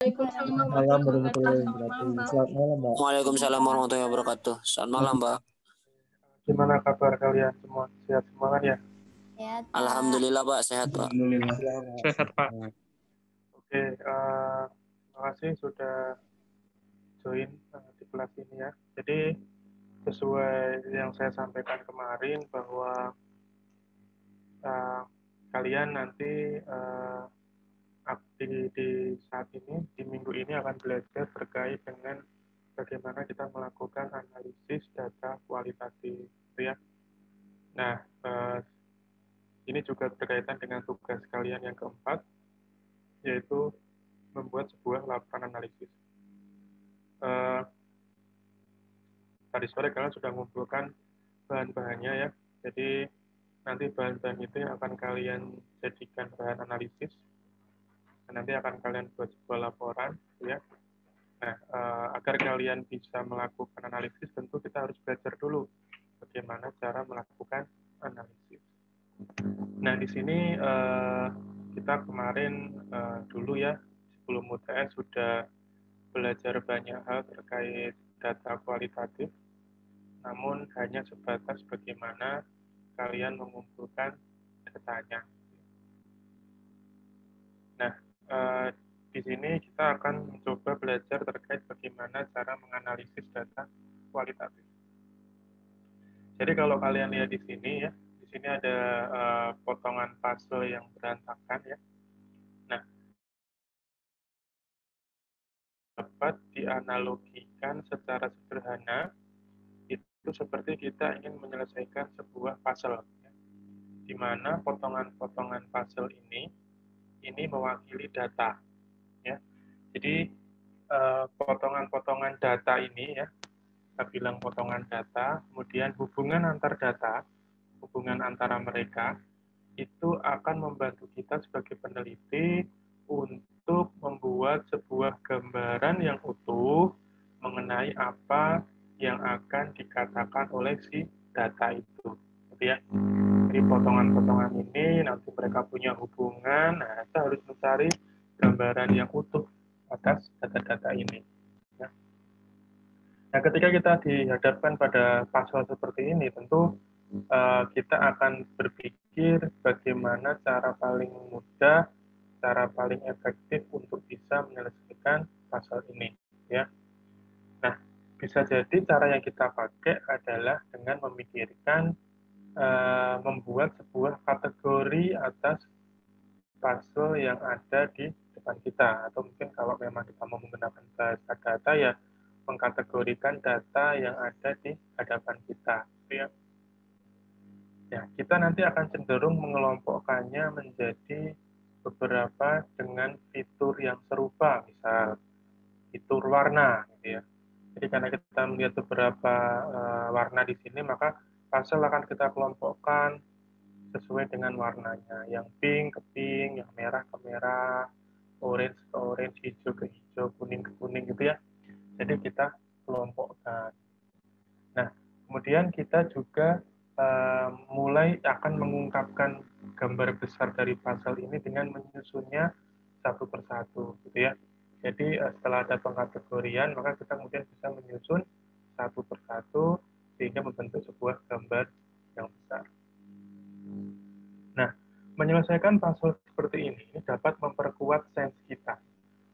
Malam warahmatullahi wabarakatuh. Selamat malam, Mbak. Waalaikumsalam warahmatullahi wabarakatuh. Selamat malam, Mbak. Gimana kabar kalian semua? Sehat semua kan ya? Sehat, Pak. Alhamdulillah, Pak. Sehat, Pak. Alhamdulillah. Sehat, Pak. Oke, terima kasih sudah join di kelas ini ya. Jadi sesuai yang saya sampaikan kemarin bahwa kalian nanti di saat ini, di minggu ini akan belajar terkait dengan bagaimana kita melakukan analisis data kualitatif, ya. Nah, ini juga berkaitan dengan tugas kalian yang keempat, yaitu membuat sebuah laporan analisis. Tadi sore kalian sudah mengumpulkan bahan-bahannya ya, jadi nanti bahan-bahan itu yang akan kalian jadikan bahan analisis, dan nanti akan kalian buat sebuah laporan, ya. Nah, agar kalian bisa melakukan analisis, tentu kita harus belajar dulu bagaimana cara melakukan analisis. Nah, di sini kita kemarin dulu ya, sebelum UTS sudah belajar banyak hal terkait data kualitatif, namun hanya sebatas bagaimana kalian mengumpulkan datanya. Nah, di sini kita akan mencoba belajar terkait bagaimana cara menganalisis data kualitatif. Jadi kalau kalian lihat di sini ya, di sini ada potongan puzzle yang berantakan ya. Nah, dapat dianalogikan secara sederhana itu seperti kita ingin menyelesaikan sebuah puzzle, ya, di mana potongan-potongan puzzle ini mewakili data, ya. Jadi potongan-potongan data ini ya, kita bilang potongan data, kemudian hubungan antar data, hubungan antara mereka itu akan membantu kita sebagai peneliti untuk membuat sebuah gambaran yang utuh mengenai apa yang akan dikatakan oleh si data itu, gitu ya. Jadi potongan-potongan ini nanti mereka punya hubungan, nah kita harus mencari gambaran yang utuh atas data-data ini. Ya. Nah, ketika kita dihadapkan pada puzzle seperti ini, tentu kita akan berpikir bagaimana cara paling mudah, cara paling efektif untuk bisa menyelesaikan puzzle ini, ya. Nah, bisa jadi cara yang kita pakai adalah dengan memikirkan membuat sebuah kategori atas puzzle yang ada di depan kita, atau mungkin kalau memang kita mau menggunakan bahasa data ya mengkategorikan data yang ada di hadapan kita, gitu ya. Ya, kita nanti akan cenderung mengelompokkannya menjadi beberapa dengan fitur yang serupa, misal fitur warna, gitu ya. Jadi karena kita melihat beberapa warna di sini, maka puzzle akan kita kelompokkan sesuai dengan warnanya. Yang pink ke pink, yang merah ke merah, orange ke orange, hijau ke hijau, kuning ke kuning gitu ya. Jadi kita kelompokkan. Nah, kemudian kita juga mulai akan mengungkapkan gambar besar dari puzzle ini dengan menyusunnya satu persatu, gitu ya. Jadi setelah ada pengkategorian, maka kita kemudian bisa menyusun satu persatu sehingga membentuk sebuah gambar yang besar. Nah, menyelesaikan puzzle seperti ini dapat memperkuat sense kita,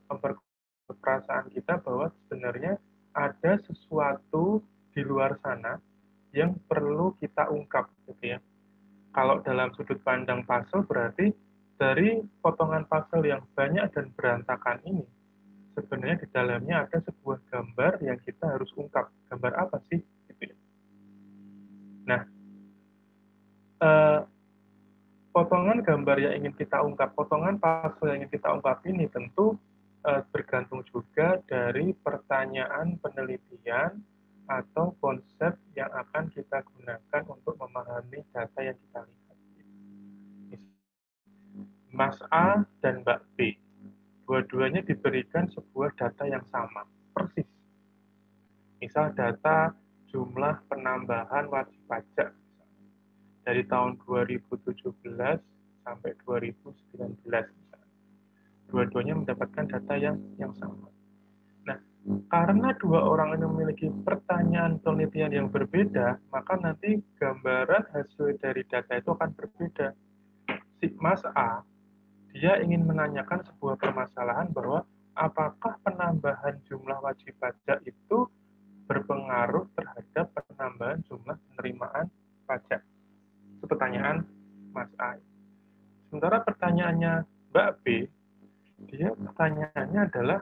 memperkuat perasaan kita bahwa sebenarnya ada sesuatu di luar sana yang perlu kita ungkap, gitu ya. Kalau dalam sudut pandang puzzle berarti dari potongan puzzle yang banyak dan berantakan ini, sebenarnya di dalamnya ada sebuah gambar yang kita harus ungkap. Gambar apa sih? Gitu ya. Nah, potongan gambar yang ingin kita ungkap, potongan puzzle yang ingin kita ungkap ini tentu bergantung juga dari pertanyaan penelitian atau konsep yang akan kita gunakan untuk memahami data yang kita lihat. Mas A dan Mbak B, dua-duanya diberikan sebuah data yang sama, persis. Misal data jumlah penambahan wajib pajak dari tahun 2017 sampai 2019. Dua-duanya mendapatkan data yang sama. Nah, karena dua orang ini memiliki pertanyaan penelitian yang berbeda, maka nanti gambaran hasil dari data itu akan berbeda. Si Mas A, dia ingin menanyakan sebuah permasalahan bahwa apakah penambahan jumlah wajib pajak itu berpengaruh terhadap penambahan jumlah penerimaan pajak. Itu pertanyaan Mas A. Sementara pertanyaannya Mbak B, dia pertanyaannya adalah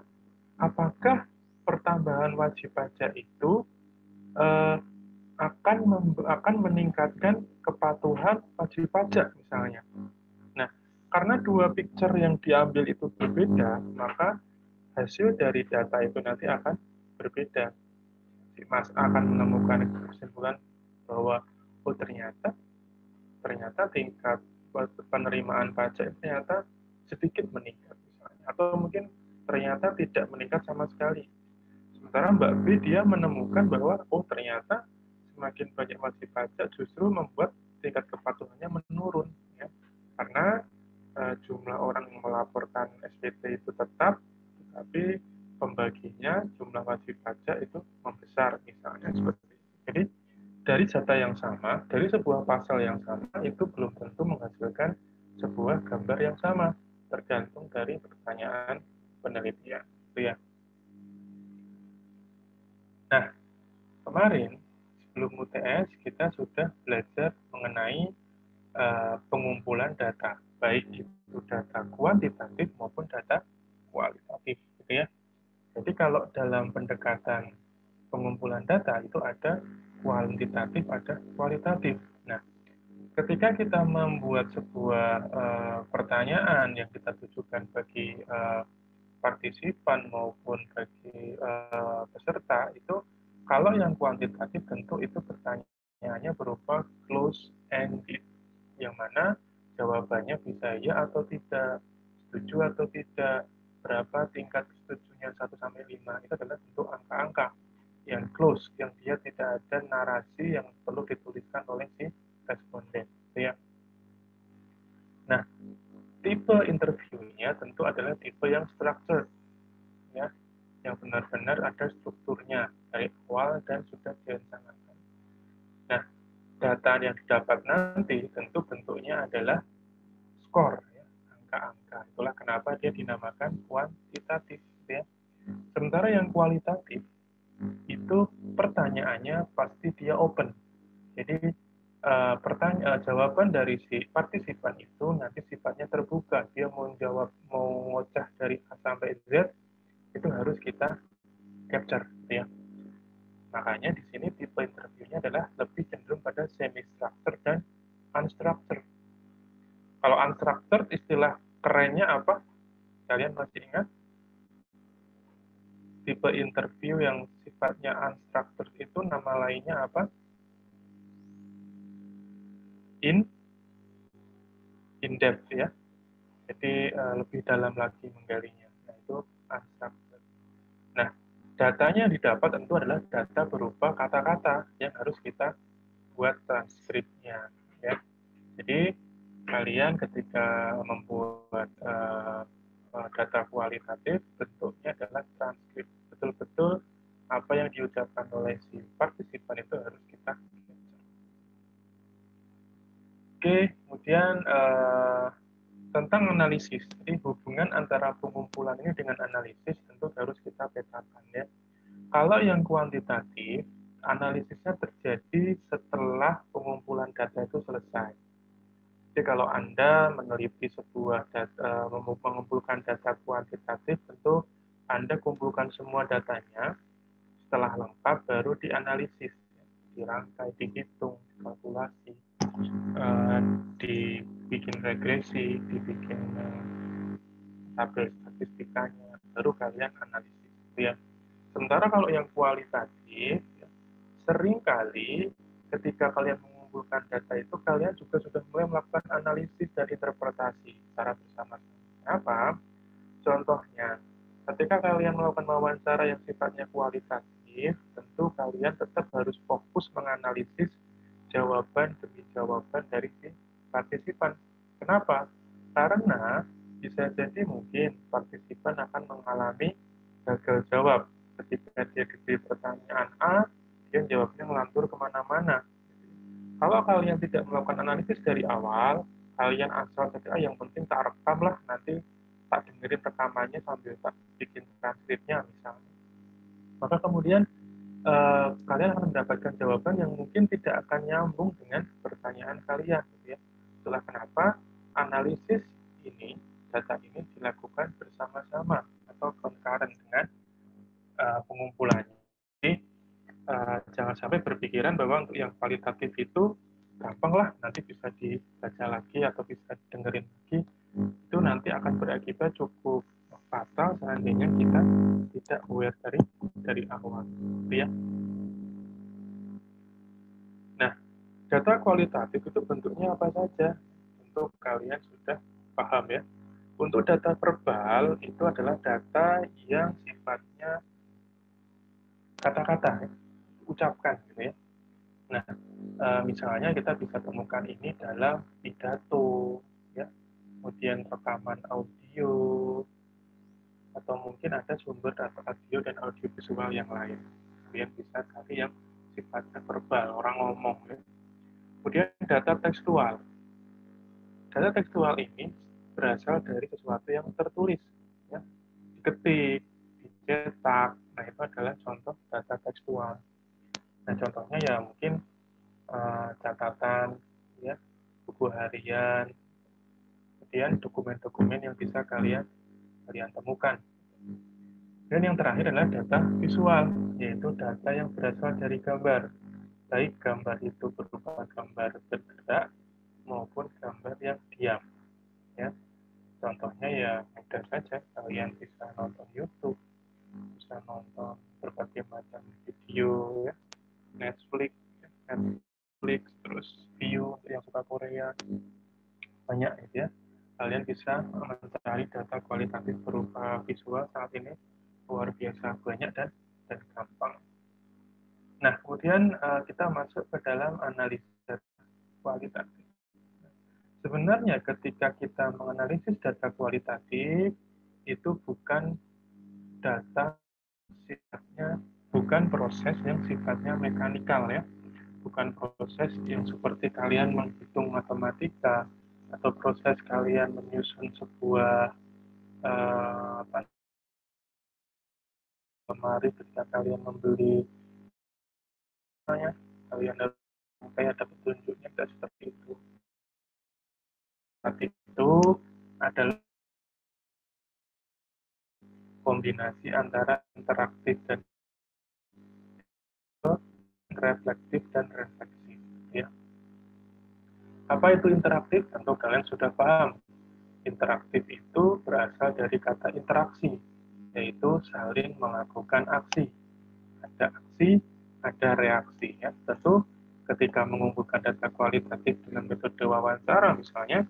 apakah pertambahan wajib pajak itu eh, akan meningkatkan kepatuhan wajib pajak misalnya. Nah, karena dua picture yang diambil itu berbeda, maka hasil dari data itu nanti akan berbeda. Si Mas A akan menemukan kesimpulan bahwa oh ternyata tingkat penerimaan pajak ternyata sedikit meningkat misalnya, atau mungkin ternyata tidak meningkat sama sekali. Sementara Mbak B dia menemukan bahwa oh ternyata semakin banyak wajib pajak justru membuat tingkat kepatuhannya menurun, ya. Karena jumlah orang yang melaporkan SPT itu tetap, tetapi pembaginya jumlah wajib pajak itu membesar misalnya seperti itu. Jadi dari data yang sama, dari sebuah pasal yang sama, itu belum tentu menghasilkan sebuah gambar yang sama, tergantung dari pertanyaan penelitian. Itu ya. Nah, kemarin sebelum UTS kita sudah belajar mengenai pengumpulan data, baik itu data kuantitatif maupun data kualitatif, gitu ya. Jadi kalau dalam pendekatan pengumpulan data itu ada kuantitatif, ada kualitatif. Nah, ketika kita membuat sebuah pertanyaan yang kita tujukan bagi partisipan maupun bagi peserta, itu kalau yang kuantitatif tentu itu pertanyaannya berupa close-ended, yang mana jawabannya bisa ya atau tidak, setuju atau tidak, berapa tingkat setujunya 1-5, itu adalah bentuk angka-angka yang close, yang dia tidak ada narasi yang perlu dituliskan oleh si responden. Ya. Nah, tipe interviewnya tentu adalah tipe yang structured, ya, yang benar-benar ada strukturnya dari awal dan sudah direncanakan. Nah, data yang didapat nanti tentu bentuknya adalah skor, ya, angka-angka. Itulah kenapa dia dinamakan kuantitatif, ya. Sementara yang kualitatif itu pertanyaannya pasti dia open. Jadi jawaban dari si partisipan itu nanti sifatnya terbuka. Dia mau jawab, mau ngoceh dari A sampai Z, itu harus kita capture, ya. Makanya di sini tipe interviewnya adalah lebih cenderung pada semi-structured dan unstructured. Kalau unstructured, istilah kerennya apa? Kalian masih ingat? Tipe interview yang sifatnya unstructured itu nama lainnya apa? In-depth, ya. Jadi lebih dalam lagi menggalinya. Nah, itu unstructured. Nah, datanya yang didapat tentu adalah data berupa kata-kata yang harus kita buat transkripnya, ya. Jadi kalian ketika membuat data kualitatif, bentuknya adalah transkrip. Betul-betul apa yang diucapkan oleh si partisipan itu harus kita capture. Oke, kemudian tentang analisis. Jadi hubungan antara pengumpulan ini dengan analisis tentu harus kita petakan, ya. Kalau yang kuantitatif, analisisnya terjadi setelah pengumpulan data itu selesai. Jadi kalau Anda meneliti sebuah data, mengumpulkan data kuantitatif, tentu Anda kumpulkan semua datanya, setelah lengkap baru dianalisis, dirangkai, dihitung, dikalkulasi, dibikin regresi, dibikin tabel statistikanya, baru kalian analisis, ya. Sementara kalau yang kualitatif, ya, seringkali ketika kalian mengumpulkan data itu, kalian juga sudah mulai melakukan analisis dan interpretasi secara bersama-sama. Apa? Contohnya, ketika kalian melakukan wawancara yang sifatnya kualitatif, tentu kalian tetap harus fokus menganalisis jawaban demi jawaban dari si partisipan. Kenapa? Karena bisa jadi mungkin partisipan akan mengalami gagal jawab. Ketika dia diberi pertanyaan A, dia jawabnya melantur kemana-mana. Kalau kalian tidak melakukan analisis dari awal, kalian asal saja, yang penting tak rekam lah, nanti tak dengerin rekamannya sambil tak bikin transkripnya misalnya. Maka kemudian kalian akan mendapatkan jawaban yang mungkin tidak akan nyambung dengan pertanyaan kalian. Gitu ya. Itulah kenapa analisis ini, data ini dilakukan bersama-sama atau concurrent dengan pengumpulannya. Jadi jangan sampai berpikiran bahwa untuk yang kualitatif itu gampang lah, nanti bisa dibaca lagi atau bisa dengerin lagi. Itu nanti akan berakibat cukup fatal seandainya kita tidak aware dari awal. Gitu ya. Nah, data kualitatif itu bentuknya apa saja? Untuk kalian sudah paham ya. Untuk data verbal itu adalah data yang sifatnya kata-kata, ya, ucapkan gitu ya. Nah, misalnya kita bisa temukan ini dalam pidato, ya, kemudian rekaman audio, atau mungkin ada sumber data audio dan audiovisual yang lain. Kalian bisa cari yang sifatnya verbal, orang ngomong. Ya. Kemudian data tekstual. Data tekstual ini berasal dari sesuatu yang tertulis, ya, diketik, dicetak. Nah, itu adalah contoh data tekstual. Nah, contohnya ya mungkin catatan, ya, buku harian, kemudian dokumen-dokumen yang bisa kalian temukan. Dan yang terakhir adalah data visual, yaitu data yang berasal dari gambar. Baik gambar itu berupa gambar bergerak maupun gambar yang diam. Ya. Contohnya ya mudah saja, kalian bisa nonton YouTube, bisa nonton berbagai macam video, ya, Netflix, terus view yang suka Korea, banyak gitu ya. Kalian bisa mencari data kualitatif berupa visual saat ini luar biasa banyak dan gampang. Nah, kemudian kita masuk ke dalam analisa kualitatif. Sebenarnya ketika kita menganalisis data kualitatif, itu bukan data sifatnya, bukan proses yang sifatnya mekanikal ya, bukan proses yang seperti kalian menghitung matematika atau proses kalian menyusun sebuah lemari ketika kalian membeli, kalian harus sampai ada petunjuknya, tidak seperti itu. Tapi itu adalah kombinasi antara interaktif dan reflektif dan refleksif. Ya. Apa itu interaktif? Tentu kalian sudah paham. Interaktif itu berasal dari kata interaksi, yaitu saling melakukan aksi. Ada aksi, ada reaksi. Ya. Tentu ketika mengumpulkan data kualitatif dengan metode wawancara misalnya,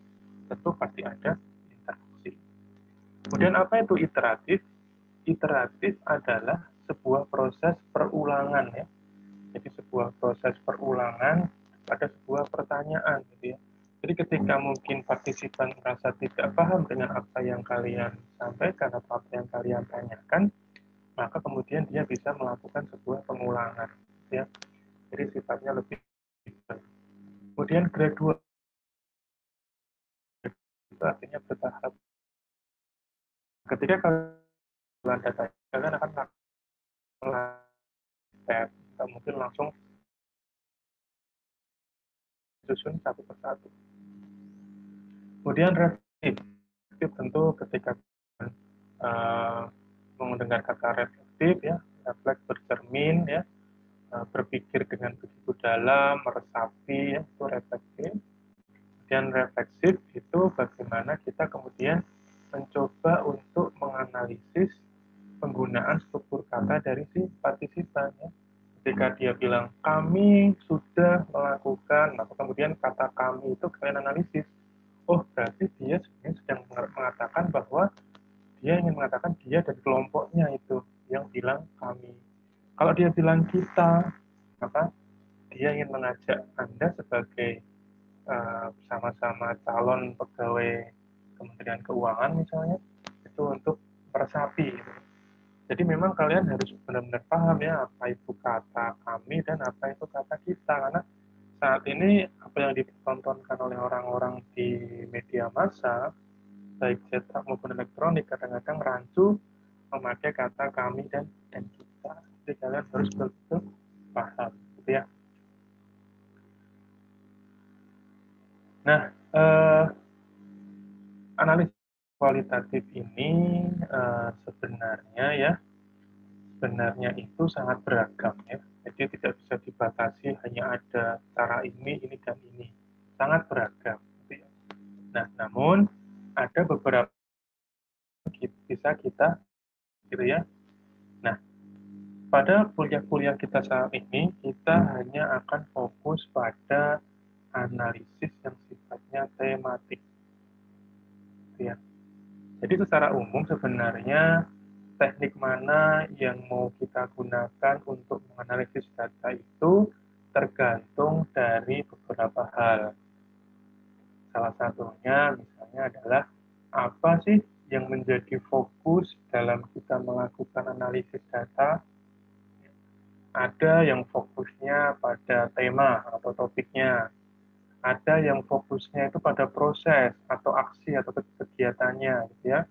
tentu pasti ada interaksi. Kemudian apa itu iteratif? Iteratif adalah sebuah proses perulangan ya. Jadi sebuah proses perulangan pada sebuah pertanyaan gitu ya. Jadi ketika mungkin partisipan merasa tidak paham dengan apa yang kalian sampaikan atau apa yang kalian tanyakan, maka kemudian dia bisa melakukan sebuah pengulangan ya. Jadi sifatnya lebih. Kemudian gradual itu artinya bertahap. Ketika kalian data, kalian akan melakukan step, atau mungkin langsung susun satu persatu. Kemudian reflektif tentu ketika mendengar kata reflektif ya, refleks bercermin ya, berpikir dengan begitu dalam, meresapi ya, itu reflektif. Dan refleksif itu bagaimana kita kemudian mencoba untuk menganalisis penggunaan struktur kata dari si partisipan ya. Ketika dia bilang kami sudah melakukan, maka kemudian kata kami itu kalian analisis. Oh, berarti dia sebenarnya sedang mengatakan bahwa dia ingin mengatakan dia dan kelompoknya itu yang bilang kami. Kalau dia bilang kita, maka dia ingin mengajak Anda sebagai sama-sama calon pegawai Kementerian Keuangan misalnya, itu untuk meresapi. Gitu. Jadi memang kalian harus benar-benar paham ya apa itu kata kami dan apa itu kata kita, karena saat ini apa yang ditontonkan oleh orang-orang di media massa, baik cetak maupun elektronik, kadang-kadang rancu memakai kata kami dan kita. Jadi kalian harus betul-betul paham, gitu ya. Nah, analisis kualitatif ini sebenarnya itu sangat beragam ya. Jadi tidak bisa dibatasi hanya ada cara ini dan ini. Sangat beragam. Gitu ya. Nah, namun ada beberapa bisa kita gitu ya. Nah, pada kuliah-kuliah kita saat ini kita hanya akan fokus pada analisis yang sifatnya tematik. Gitu ya. Jadi secara umum sebenarnya teknik mana yang mau kita gunakan untuk menganalisis data itu tergantung dari beberapa hal. Salah satunya misalnya adalah apa sih yang menjadi fokus dalam kita melakukan analisis data. Ada yang fokusnya pada tema atau topiknya, ada yang fokusnya itu pada proses atau aksi atau kegiatannya, gitu ya.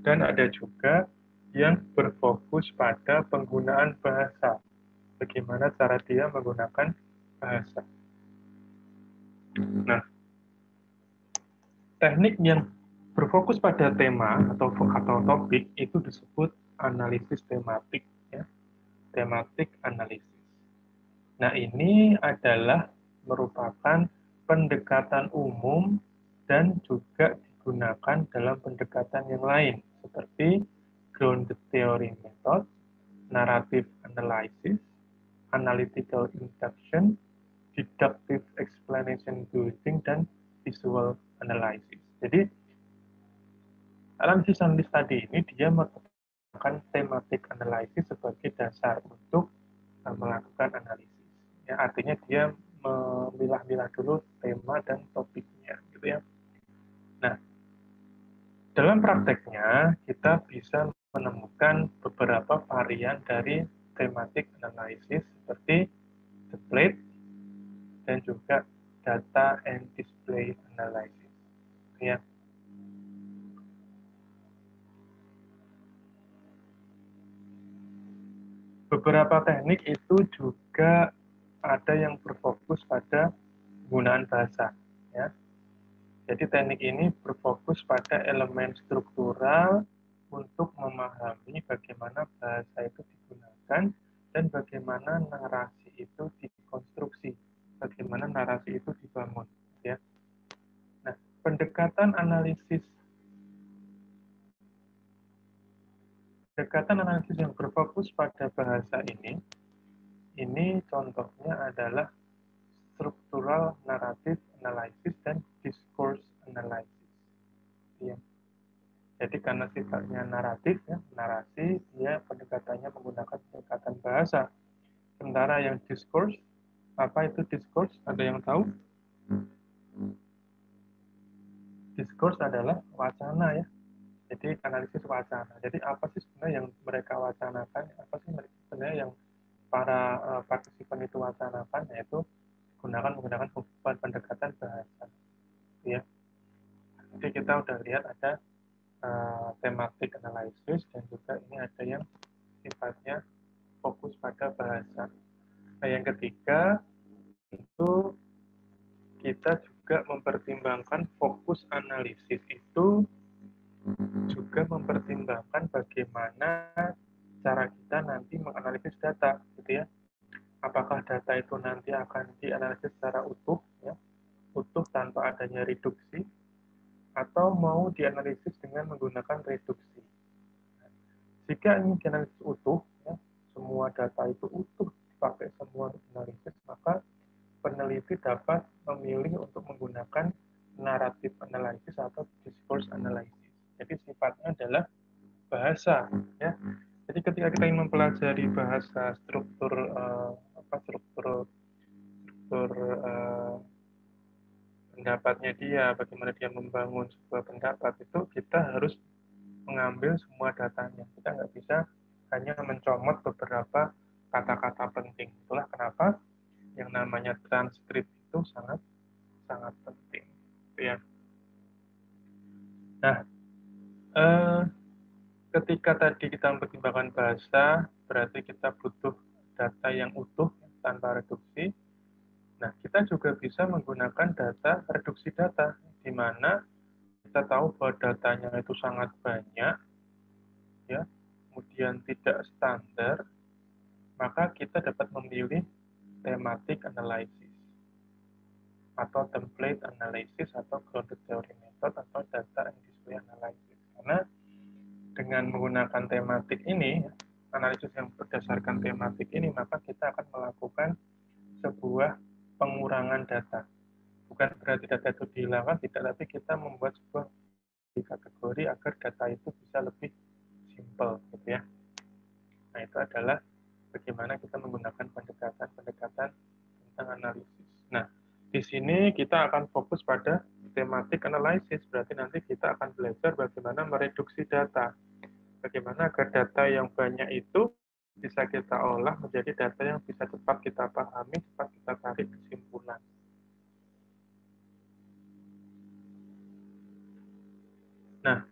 Dan ada juga yang berfokus pada penggunaan bahasa. Bagaimana cara dia menggunakan bahasa. Nah, teknik yang berfokus pada tema atau topik itu disebut analisis tematik, ya. Tematik analisis. Nah, ini adalah merupakan pendekatan umum dan juga digunakan dalam pendekatan yang lain seperti grounded theory method, narrative analysis, analytical induction, deductive explanation building, dan visual analysis. Jadi, analisis tadi ini dia menggunakan thematic analysis sebagai dasar untuk melakukan analisis. Ya, artinya dia memilah-milah dulu tema dan topiknya, gitu ya. Nah, dalam prakteknya kita bisa menemukan beberapa varian dari thematic analysis seperti template dan juga data and display analysis. Ya. Beberapa teknik itu juga ada yang berfokus pada penggunaan bahasa. Ya. Jadi teknik ini berfokus pada elemen struktural untuk memahami bagaimana bahasa itu digunakan dan bagaimana narasi itu dikonstruksi, bagaimana narasi itu dibangun. Ya. Nah, pendekatan analisis yang berfokus pada bahasa ini contohnya adalah structural narrative analysis dan discourse analysis. Ya. Jadi karena sifatnya naratif, ya, narasi, dia pendekatannya menggunakan pendekatan bahasa. Sementara yang discourse, apa itu discourse? Ada yang tahu? Discourse adalah wacana ya. Jadi analisis wacana. Jadi apa sih sebenarnya yang mereka wacanakan? Apa sih sebenarnya yang para partisipan itu wacanakan? Yaitu menggunakan pendekatan bahasa. Ya. Jadi kita udah lihat ada thematic analysis dan juga ini ada yang sifatnya fokus pada bahasa. Nah, yang ketiga itu kita juga mempertimbangkan fokus analisis itu juga mempertimbangkan bagaimana cara kita nanti menganalisis data, gitu ya. Apakah data itu nanti akan dianalisis secara utuh, ya, utuh tanpa adanya reduksi, atau mau dianalisis dengan menggunakan reduksi. Jika ingin dianalisis utuh, ya, semua data itu utuh dipakai semua untuk analisis, maka peneliti dapat memilih untuk menggunakan narrative analysis atau discourse analysis. Jadi sifatnya adalah bahasa, ya. Jadi ketika kita ingin mempelajari bahasa struktur pendapatnya dia, bagaimana dia membangun sebuah pendapat, itu kita harus mengambil semua datanya. Kita nggak bisa hanya mencomot beberapa kata-kata penting. Itulah kenapa yang namanya transkrip itu sangat sangat penting. Ya. Nah, ketika tadi kita mempertimbangkan bahasa, berarti kita butuh data yang utuh tanpa reduksi. Nah, kita juga bisa menggunakan data reduksi data, di mana kita tahu bahwa datanya itu sangat banyak, ya, kemudian tidak standar, maka kita dapat memilih thematic analysis atau template analysis atau grounded theory method atau data and display analysis. Karena dengan menggunakan tematik ini, analisis yang berdasarkan tematik ini, maka kita akan melakukan sebuah pengurangan data. Bukan berarti data itu dihilangkan, tidak, tapi kita membuat sebuah kategori agar data itu bisa lebih simple, gitu ya. Nah, itu adalah bagaimana kita menggunakan pendekatan-pendekatan tentang analisis. Nah, di sini kita akan fokus pada thematic analysis, berarti nanti kita akan belajar bagaimana mereduksi data. Bagaimana agar data yang banyak itu bisa kita olah menjadi data yang bisa cepat kita pahami, cepat kita tarik kesimpulan. Nah,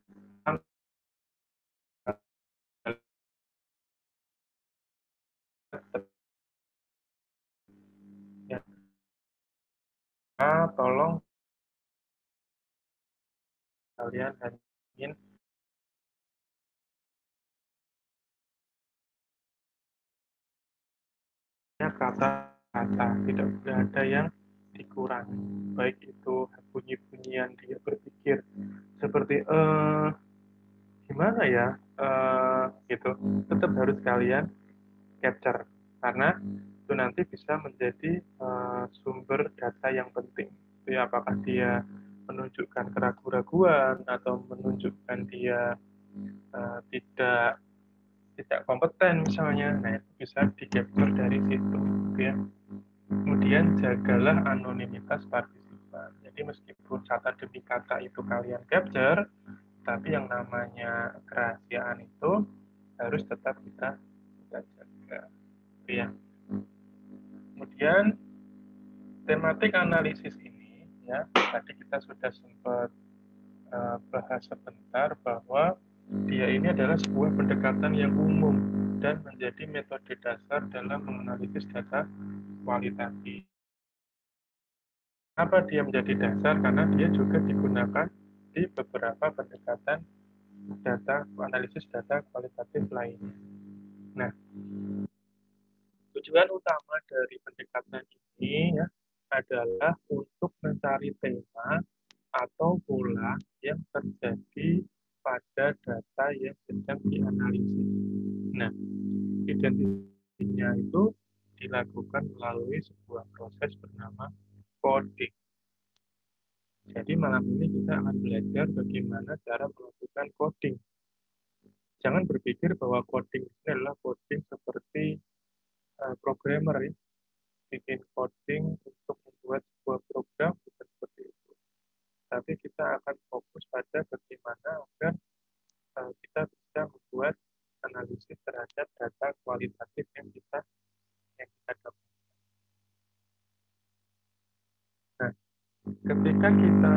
ya, tolong kalian ingin kata-kata, tidak boleh ada yang dikurangi, baik itu bunyi-bunyian dia berpikir seperti gimana ya, gitu, tetap harus kalian capture karena itu nanti bisa menjadi sumber data yang penting. Jadi apakah dia menunjukkan keraguan-raguan atau menunjukkan dia tidak kompeten misalnya, nah itu bisa di-capture dari situ, gitu ya. Kemudian jagalah anonimitas partisipan. Jadi meskipun kata demi kata itu kalian capture, tapi yang namanya kerahasiaan itu harus tetap kita jaga, gitu ya. Kemudian tematik analisis ini, ya tadi kita sudah sempat bahas sebentar bahwa dia ini adalah sebuah pendekatan yang umum dan menjadi metode dasar dalam menganalisis data kualitatif. Kenapa dia menjadi dasar? Karena dia juga digunakan di beberapa pendekatan data analisis data kualitatif lainnya. Nah, tujuan utama dari pendekatan ini ya adalah untuk mencari tema atau pola yang terjadi pada data yang sedang dianalisis. Nah, identifikasinya itu dilakukan melalui sebuah proses bernama coding. Jadi malam ini kita akan belajar bagaimana cara melakukan coding. Jangan berpikir bahwa coding ini adalah coding seperti programmer ya. Bikin coding untuk membuat sebuah program bukan seperti itu. Tapi kita akan fokus pada bagaimana agar kita bisa membuat analisis terhadap data kualitatif yang kita dapatkan. Nah, ketika kita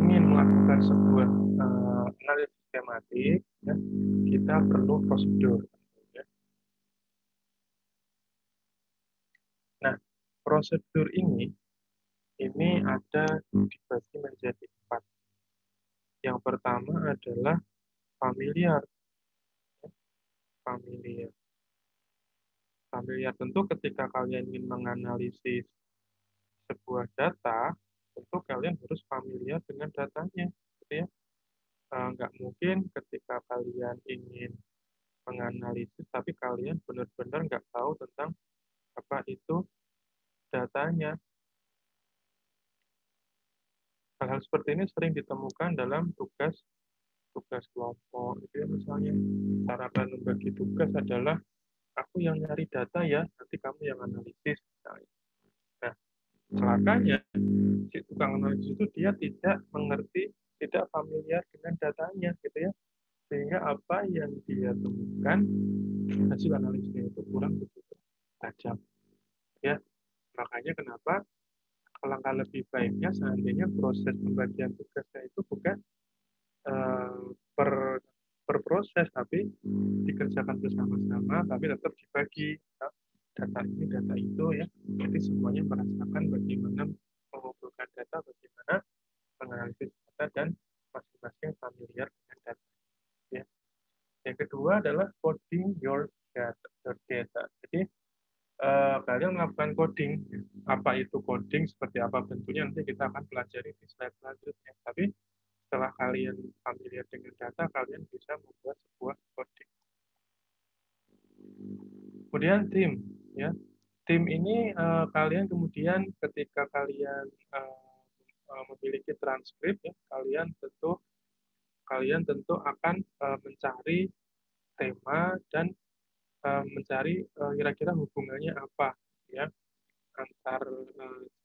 ingin melakukan sebuah analisis tematik, ya, kita perlu prosedur. Ya. Nah, prosedur ini ada dibagi menjadi 4. Yang pertama adalah familiar. Familiar. Familiar tentu ketika kalian ingin menganalisis sebuah data, tentu kalian harus familiar dengan datanya, gitu ya. Nggak mungkin ketika kalian ingin menganalisis, tapi kalian benar-benar nggak tahu tentang apa itu datanya. Hal-hal seperti ini sering ditemukan dalam tugas kelompok, gitu ya. Misalnya, cara kalian membagi tugas adalah aku yang nyari data ya, nanti kamu yang analisis. Misalnya. Nah, Celakanya, si tukang analisis itu dia tidak mengerti, tidak familiar dengan datanya, gitu ya. Sehingga apa yang dia temukan, hasil analisisnya itu kurang begitu tajam. Ya, makanya kenapa alangkah lebih baiknya seandainya proses pembagian tugasnya itu bukan eh, per per proses, tapi dikerjakan bersama-sama, tapi tetap dibagi data ini, data itu ya. Jadi semuanya merasakan bagaimana mengumpulkan data, bagaimana menganalisis data, dan masing-masing familiar dengan data. Ya. Yang kedua adalah coding your data. Jadi kalian melakukan coding. Apa itu coding, seperti apa bentuknya, nanti kita akan pelajari di slide selanjutnya. Tapi setelah kalian familiar dengan data, kalian bisa membuat sebuah coding. Kemudian tim, ya. Tim ini kalian kemudian ketika kalian memiliki transkrip, ya, kalian tentu akan mencari tema dan mencari kira-kira hubungannya apa, ya, antar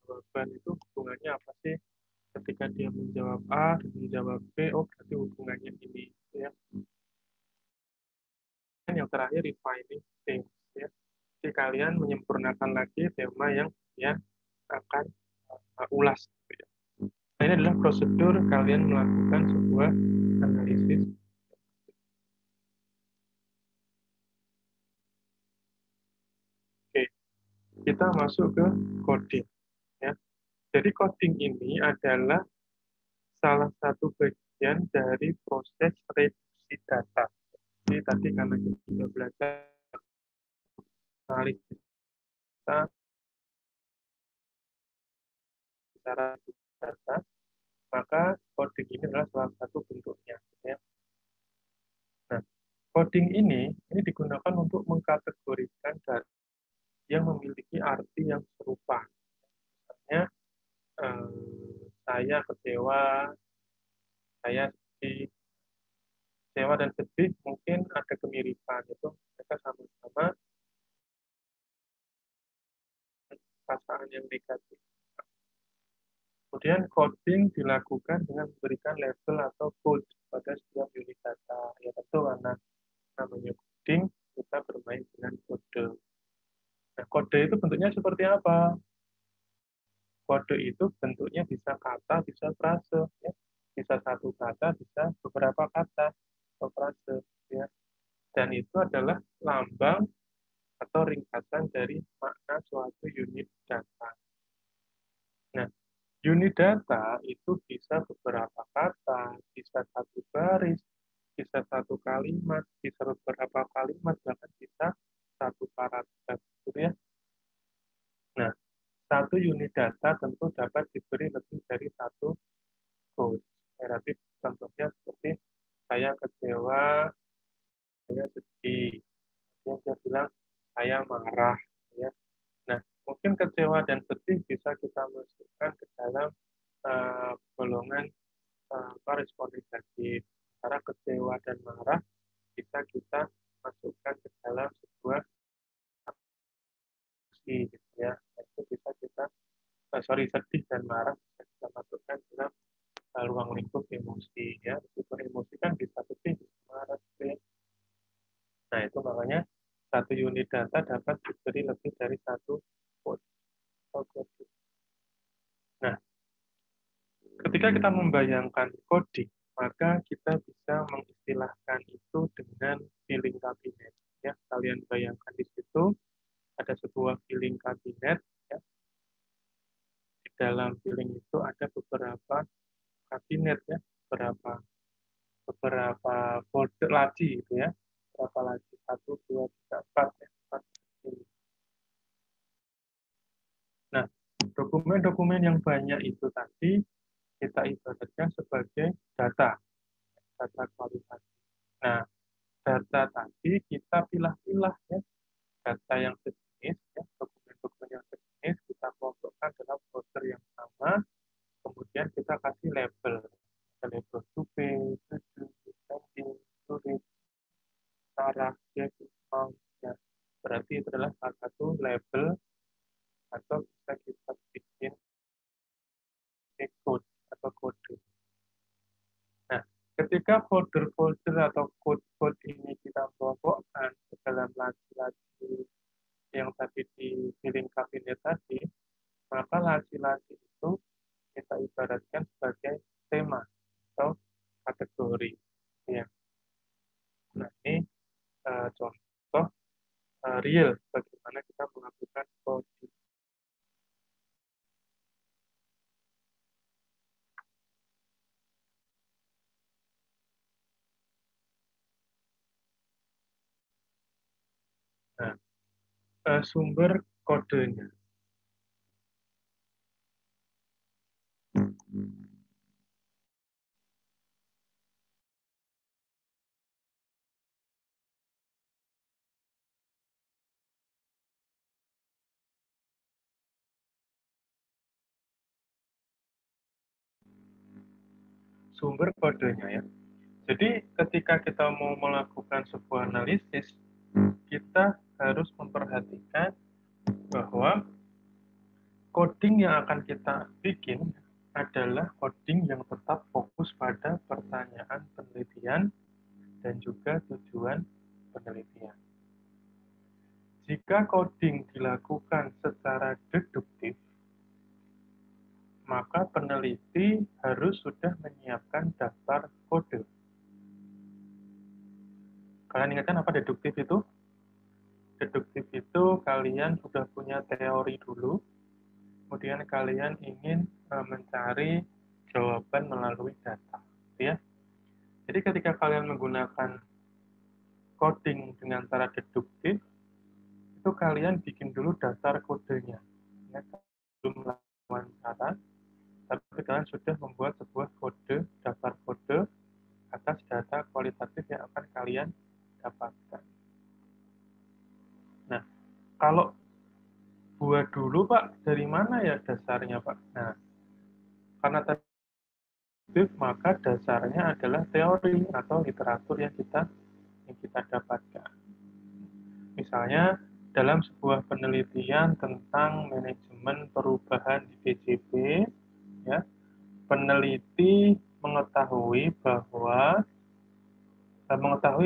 jawaban itu hubungannya apa sih, ketika dia menjawab A dan menjawab B, oh berarti hubungannya ini, ya. Dan yang terakhir refining things, ya. Jadi kalian menyempurnakan lagi tema yang ya akan ulas, gitu ya. Nah, ini adalah prosedur kalian melakukan sebuah analisis. Oke, kita masuk ke coding, ya. Jadi coding ini adalah salah satu bagian dari proses reduksi data. Jadi tadi karena kita sudah belajar analisis data, cara data, maka coding ini adalah salah satu bentuknya. Ya. Nah, coding ini digunakan untuk mengkategorikan data yang memiliki arti yang serupa. Misalnya, saya kecewa, saya sedih. Kecewa dan sedih mungkin ada kemiripan, itu mereka sama-sama perasaan yang negatif. Kemudian coding dilakukan dengan memberikan label atau code pada setiap unit data. Ya tentu karena namanya coding, kita bermain dengan kode. Nah, kode itu bentuknya seperti apa? Kode itu bentuknya bisa kata, bisa frase, ya. Bisa satu kata, bisa beberapa kata atau frase, ya. Dan itu adalah lambang atau ringkasan dari makna suatu unit data. Nah, unit data itu bisa beberapa kata, bisa satu baris, bisa satu kalimat, bisa beberapa kalimat, bahkan bisa satu paragraf, gitu ya. Nah, satu unit data tentu dapat diberi lebih dari satu code. Berarti contohnya seperti saya kecewa, saya sedih, yang saya bilang saya marah, ya. Nah, mungkin kecewa dan sedih bisa kita masukkan ke dalam golongan respon negatif. Karena kecewa dan marah bisa kita masukkan ke dalam sebuah aksi, gitu ya. Itu bisa kita sedih dan marah bisa kita masukkan dalam ruang lingkup emosi, ya. Meskipun emosi kan bisa sedih, bisa marah, gitu ya. Nah, itu makanya satu unit data dapat diberi lebih dari satu code. Nah, ketika kita membayangkan coding, maka kita bisa mengistilahkan itu dengan filing cabinet. Ya, kalian bayangkan di situ ada sebuah filing cabinet. Ya. Di dalam filing itu ada beberapa kabinet, ya, beberapa beberapa folder laci, gitu ya, berapa laci, 1, 2, 3, 4, ya, 4. Nah, dokumen-dokumen yang banyak itu tadi kita ibaratkan sebagai data, data kualitas. Nah, data tadi kita pilah-pilah, ya, data yang sejenis, ya, dokumen-dokumen yang sejenis kita kelompokkan dalam folder yang sama, kemudian kita kasih label, ada label to page, to do, pending, to read, sarah, ya, ya. Berarti itu adalah salah satu label atau bisa kita bikin ketika folder-folder atau code-code ini kita kelompokkan ke dalam laci-laci yang tadi di link kabinet tadi, maka laci-laci itu kita ibaratkan sebagai tema atau kategori. Ya. Nah, ini contoh real bagaimana kita melakukan coding. Nah, sumber kodenya. Sumber kodenya ya. Jadi ketika kita mau melakukan sebuah analisis, kita harus memperhatikan bahwa coding yang akan kita bikin adalah coding yang tetap fokus pada pertanyaan penelitian dan juga tujuan penelitian. Jika coding dilakukan secara deduktif, maka peneliti harus sudah menyiapkan daftar kode. Kalian ingatkan apa deduktif itu? Deduktif itu kalian sudah punya teori dulu, kemudian kalian ingin mencari jawaban melalui data. Ya. Jadi ketika kalian menggunakan coding dengan cara deduktif, itu kalian bikin dulu daftar kodenya. Ya, belum melakukan cara, tapi kalian sudah membuat sebuah kode, daftar kode atas data kualitatif yang akan kalian dapatkan. Nah, kalau buat dulu Pak, dari mana ya dasarnya Pak? Nah, karena tadi maka dasarnya adalah teori atau literatur yang kita dapatkan. Misalnya dalam sebuah penelitian tentang manajemen perubahan di PJB, ya, peneliti mengetahui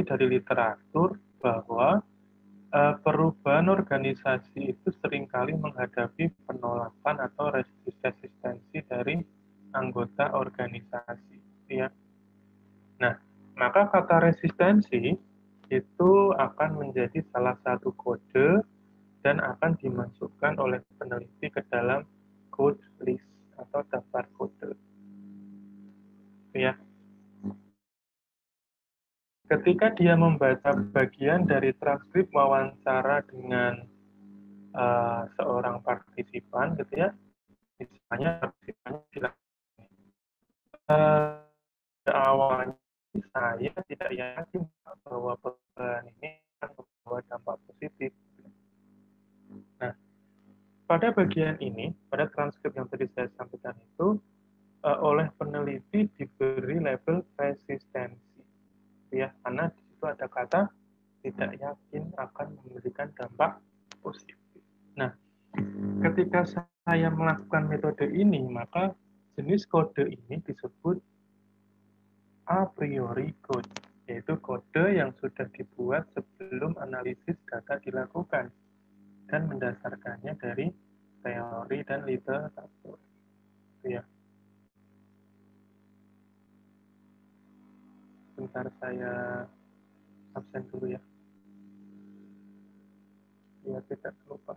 dari literatur bahwa perubahan organisasi itu seringkali menghadapi penolakan atau resistensi dari anggota organisasi. Ya. Nah, maka kata resistensi itu akan menjadi salah satu kode dan akan dimasukkan oleh peneliti ke dalam code list atau daftar kode. Ya. Ketika dia membaca bagian dari transkrip wawancara dengan seorang partisipan, gitu ya, misalnya partisipannya bilang, awalnya saya tidak yakin bahwa perubahan ini akan membawa dampak positif. Nah, pada bagian ini, pada transkrip yang tadi saya sampaikan itu, oleh peneliti diberi label resistensi, ya, karena di situ ada kata tidak yakin akan memberikan dampak positif. Nah, ketika saya melakukan metode ini, maka jenis kode ini disebut a priori code, yaitu kode yang sudah dibuat sebelum analisis data dilakukan dan mendasarkannya dari teori dan literatur. Ya. Sebentar saya absen dulu ya. Ya, tidak lupa.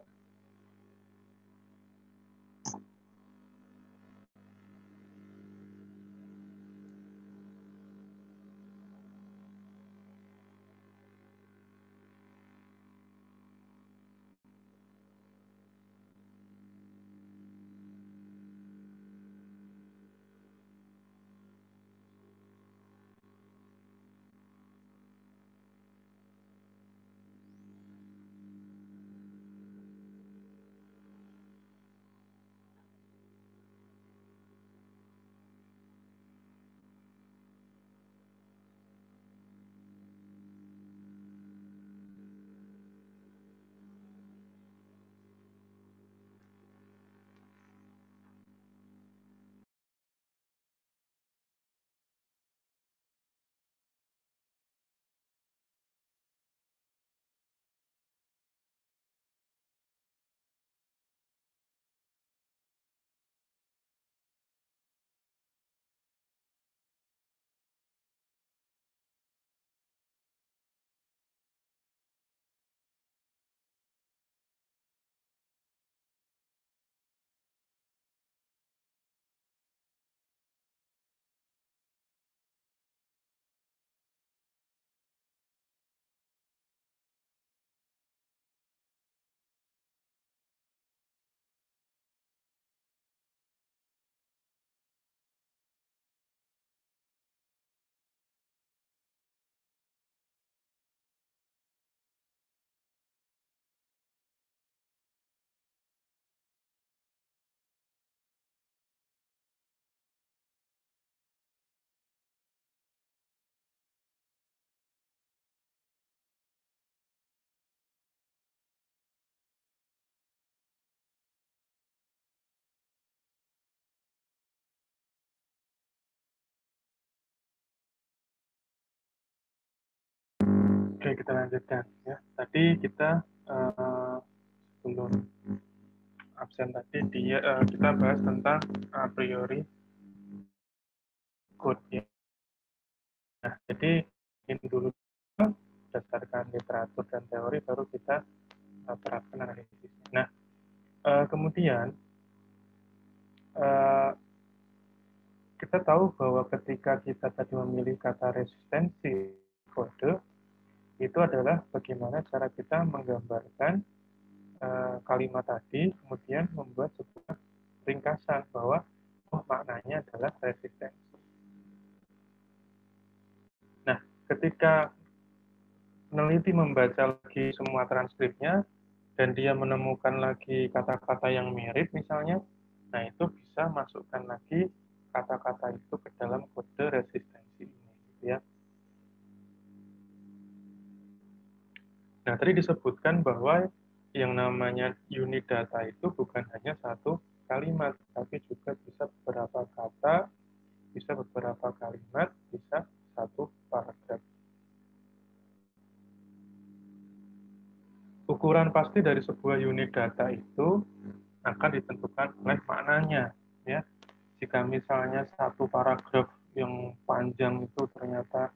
Oke, kita lanjutkan ya. Tadi kita sebelum absen tadi kita bahas tentang a priori code ya. Nah, jadi ini dulu berdasarkan literatur dan teori baru kita terapkan analisis. Nah, kemudian kita tahu bahwa ketika kita tadi memilih kata resistensi kode, itu adalah bagaimana cara kita menggambarkan kalimat tadi, kemudian membuat sebuah ringkasan bahwa maknanya adalah resistensi. Nah, ketika peneliti membaca lagi semua transkripnya, dan dia menemukan lagi kata-kata yang mirip misalnya, nah itu bisa masukkan lagi kata-kata itu ke dalam kode resistensi ini, gitu ya. Nah, tadi disebutkan bahwa yang namanya unit data itu bukan hanya satu kalimat, tapi juga bisa beberapa kata, bisa beberapa kalimat, bisa satu paragraf. Ukuran pasti dari sebuah unit data itu akan ditentukan oleh maknanya, ya. Jika misalnya satu paragraf yang panjang itu ternyata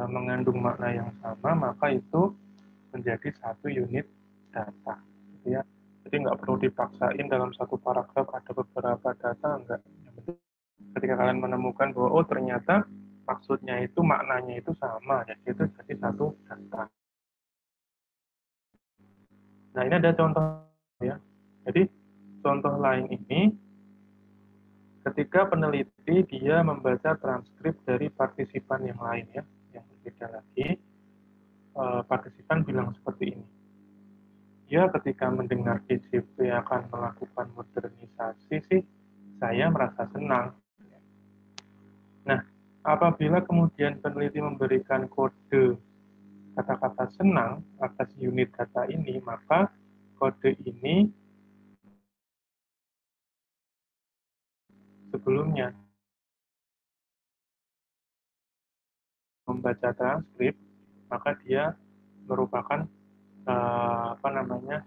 mengandung makna yang sama, maka itu menjadi satu unit data, gitu ya. Jadi nggak perlu dipaksain dalam satu paragraf ada beberapa data, enggak. Ketika kalian menemukan bahwa oh ternyata maksudnya itu maknanya itu sama, ya itu jadi satu data. Nah, ini ada contoh ya. Jadi contoh lain ini ketika peneliti dia membaca transkrip dari partisipan yang lain ya, yang berbeda lagi, partisipan bilang seperti ini. Ya, ketika mendengar DJP akan melakukan modernisasi sih, saya merasa senang. Nah, apabila kemudian peneliti memberikan kode kata-kata senang atas unit data ini, maka kode ini sebelumnya membaca transkrip, maka dia merupakan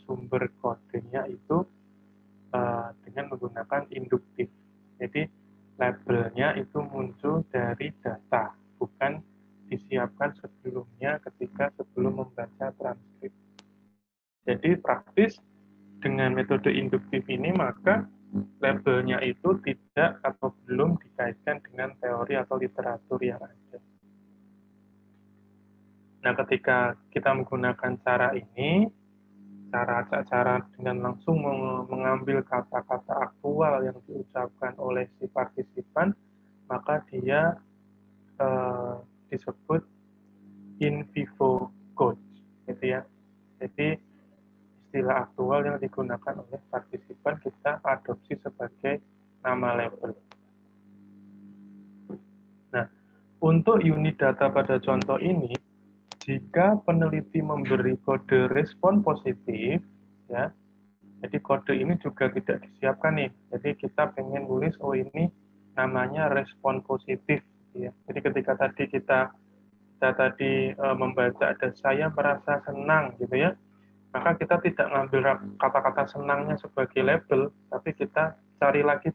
sumber kodenya itu dengan menggunakan induktif. Jadi labelnya itu muncul dari data, bukan disiapkan sebelumnya ketika sebelum membaca transkrip. Jadi praktis dengan metode induktif ini maka labelnya itu tidak atau belum dikaitkan dengan teori atau literatur yang ada. Nah, ketika kita menggunakan cara ini, cara dengan langsung mengambil kata-kata aktual yang diucapkan oleh si partisipan, maka dia disebut in vivo code, gitu ya. Jadi istilah aktual yang digunakan oleh partisipan kita adopsi sebagai nama label. Nah, untuk unit data pada contoh ini, jika peneliti memberi kode respon positif, ya, jadi kode ini juga tidak disiapkan nih. Jadi kita pengen nulis, oh ini namanya respon positif, ya. Jadi ketika tadi kita membaca ada saya merasa senang, gitu ya, maka kita tidak ngambil kata-kata senangnya sebagai label, tapi kita cari lagi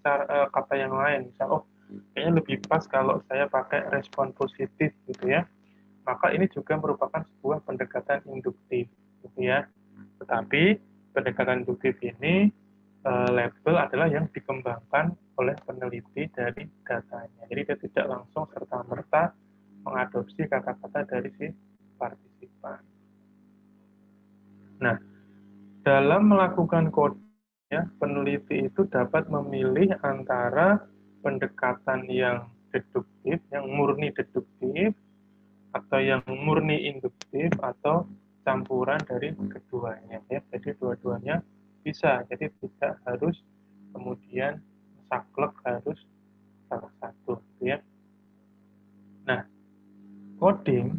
kata yang lain. Misal, oh kayaknya lebih pas kalau saya pakai respon positif, gitu ya. Maka ini juga merupakan sebuah pendekatan induktif, gitu ya. Tetapi pendekatan induktif ini label adalah yang dikembangkan oleh peneliti dari datanya. Jadi dia tidak langsung serta-merta mengadopsi kata-kata dari si partisipan. Nah, dalam melakukan kode, ya, peneliti itu dapat memilih antara pendekatan yang deduktif, yang murni deduktif, atau yang murni induktif, atau campuran dari keduanya. Ya. Jadi dua-duanya bisa, jadi tidak harus kemudian saklek harus salah satu. Ya. Nah, coding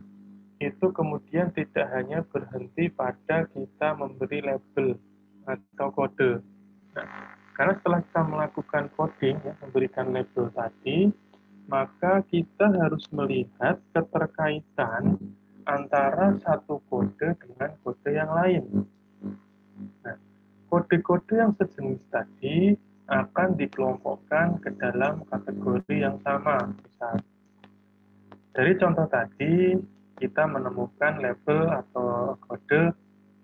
itu kemudian tidak hanya berhenti pada kita memberi label atau kode. Nah, karena setelah kita melakukan coding, ya, memberikan label tadi, maka kita harus melihat keterkaitan antara satu kode dengan kode yang lain. Nah, kode-kode yang sejenis tadi akan dikelompokkan ke dalam kategori yang sama. Misal, dari contoh tadi, kita menemukan label atau kode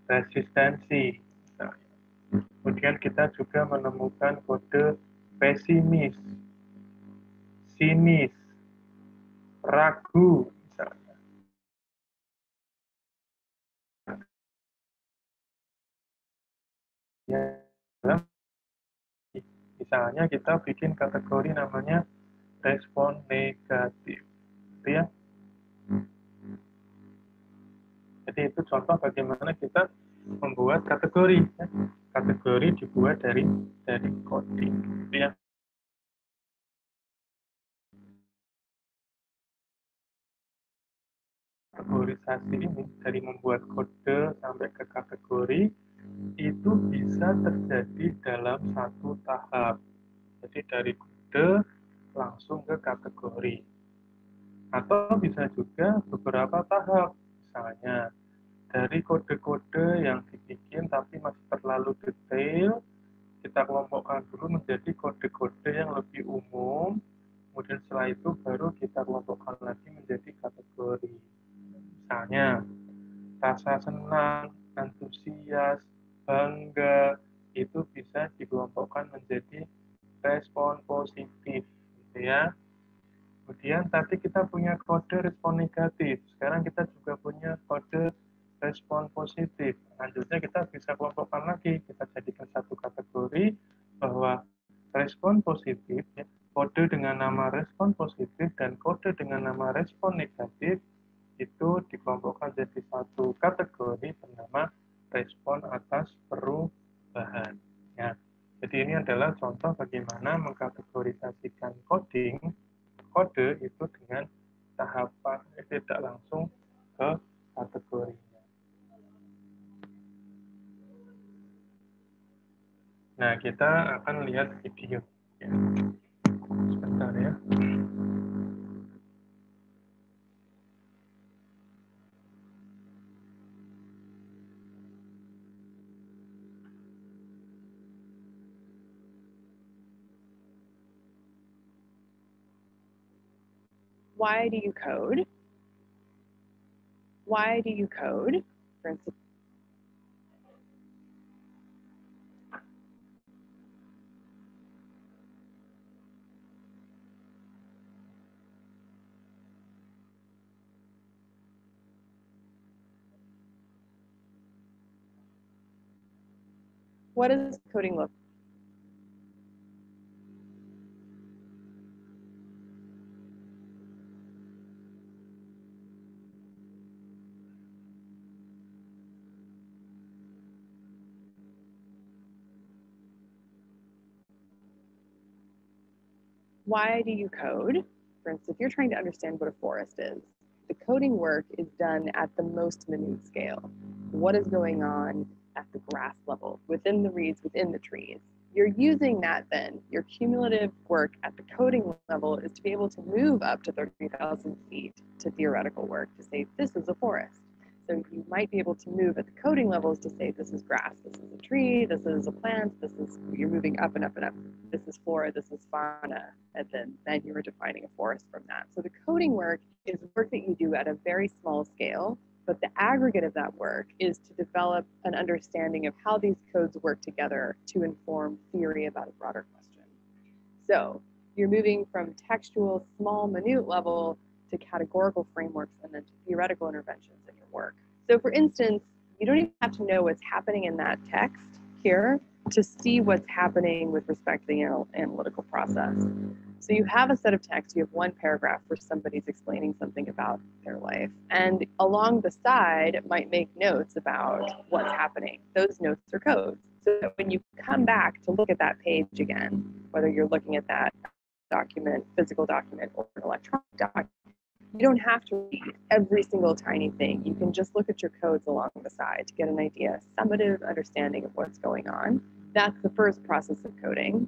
resistensi. Kemudian kita juga menemukan kode pesimis, sinis, ragu, misalnya. Misalnya kita bikin kategori namanya respon negatif, gitu ya. Jadi itu contoh bagaimana kita membuat kategori. Ya. Kategori dibuat dari coding, gitu ya. Kategorisasi ini dari membuat kode sampai ke kategori itu bisa terjadi dalam satu tahap. Jadi dari kode langsung ke kategori. Atau bisa juga beberapa tahap. Misalnya dari kode-kode yang dibikin tapi masih terlalu detail, kita kelompokkan dulu menjadi kode-kode yang lebih umum. Kemudian setelah itu baru kita kelompokkan lagi menjadi kategori. Misalnya, rasa senang, antusias, bangga, itu bisa dikelompokkan menjadi respon positif, gitu ya. Kemudian tadi kita punya kode respon negatif, sekarang kita juga punya kode respon positif. Selanjutnya kita bisa kelompokkan lagi, kita jadikan satu kategori bahwa respon positif, ya, kode dengan nama respon positif dan kode dengan nama respon negatif itu dikelompokkan jadi satu kategori bernama respon atas perubahan. Ya, jadi ini adalah contoh bagaimana mengkategorisasikan kode itu dengan tahapan tidak langsung ke kategorinya. Nah, kita akan lihat video. Ya. Sebentar ya. Why do you code? Why do you code? For instance, what does coding look like? Why do you code? For instance, if you're trying to understand what a forest is, the coding work is done at the most minute scale. What is going on at the grass level, within the reeds, within the trees? You're using that then, your cumulative work at the coding level is to be able to move up to 30,000 feet to theoretical work to say, this is a forest. So you might be able to move at the coding levels to say, this is grass, this is a tree, this is a plant, you're moving up and up and up. This is flora, this is fauna, and then you're defining a forest from that. So the coding work is work that you do at a very small scale, but the aggregate of that work is to develop an understanding of how these codes work together to inform theory about a broader question. So you're moving from textual, small, minute level to categorical frameworks and then to theoretical interventions in your work. So for instance, you don't even have to know what's happening in that text here to see what's happening with respect to the analytical process. So you have a set of text, you have one paragraph where somebody's explaining something about their life, and along the side it might make notes about what's happening. Those notes are codes. So when you come back to look at that page again, whether you're looking at that document, physical document, or an electronic document, you don't have to read every single tiny thing. You can just look at your codes along the side to get an idea, summative understanding of what's going on. That's the first process of coding.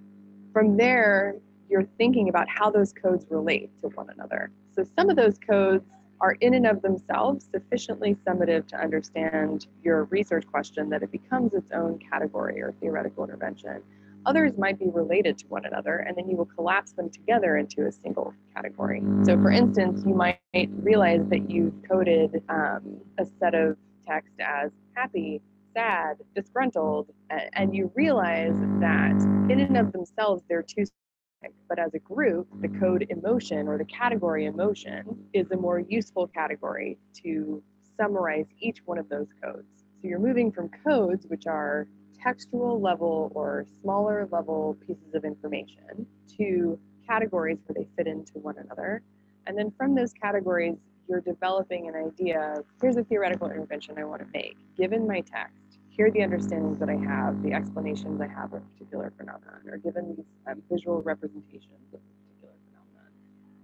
From there, you're thinking about how those codes relate to one another. So some of those codes are in and of themselves sufficiently summative to understand your research question that it becomes its own category or theoretical intervention. Others might be related to one another, and then you will collapse them together into a single category. So for instance, you might realize that you've coded a set of text as happy, sad, disgruntled, and you realize that in and of themselves, they're two specific, but as a group, the code emotion or the category emotion is a more useful category to summarize each one of those codes. So you're moving from codes, which are textual level or smaller level pieces of information, to categories where they fit into one another. And then from those categories, you're developing an idea of, here's a theoretical intervention I want to make. Given my text, here are the understandings that I have, the explanations I have of a particular phenomenon, or given these visual representations of a particular phenomenon,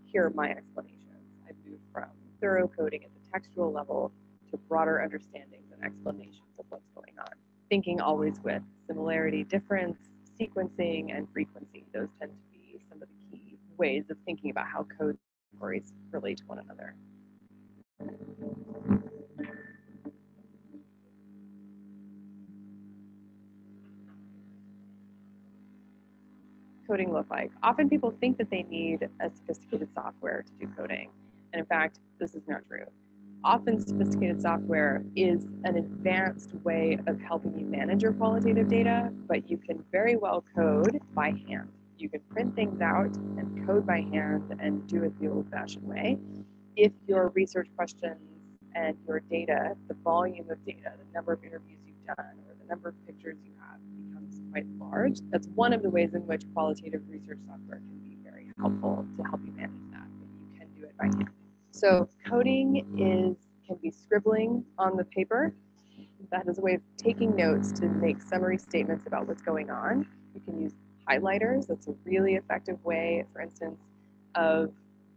here are my explanations. I've moved from thorough coding at the textual level to broader understandings and explanations of what's going on. Thinking always with similarity, difference, sequencing, and frequency. Those tend to be some of the key ways of thinking about how code categories relate to one another. Coding look like? Often people think that they need a sophisticated software to do coding. And in fact, this is not true. Often sophisticated software is an advanced way of helping you manage your qualitative data, but you can very well code by hand. You can print things out and code by hand and do it the old-fashioned way. If your research questions and your data, the volume of data, the number of interviews you've done, or the number of pictures you have becomes quite large, that's one of the ways in which qualitative research software can be very helpful to help you manage that, but you can do it by hand. So coding can be scribbling on the paper. That is a way of taking notes to make summary statements about what's going on. You can use highlighters. That's a really effective way, for instance, of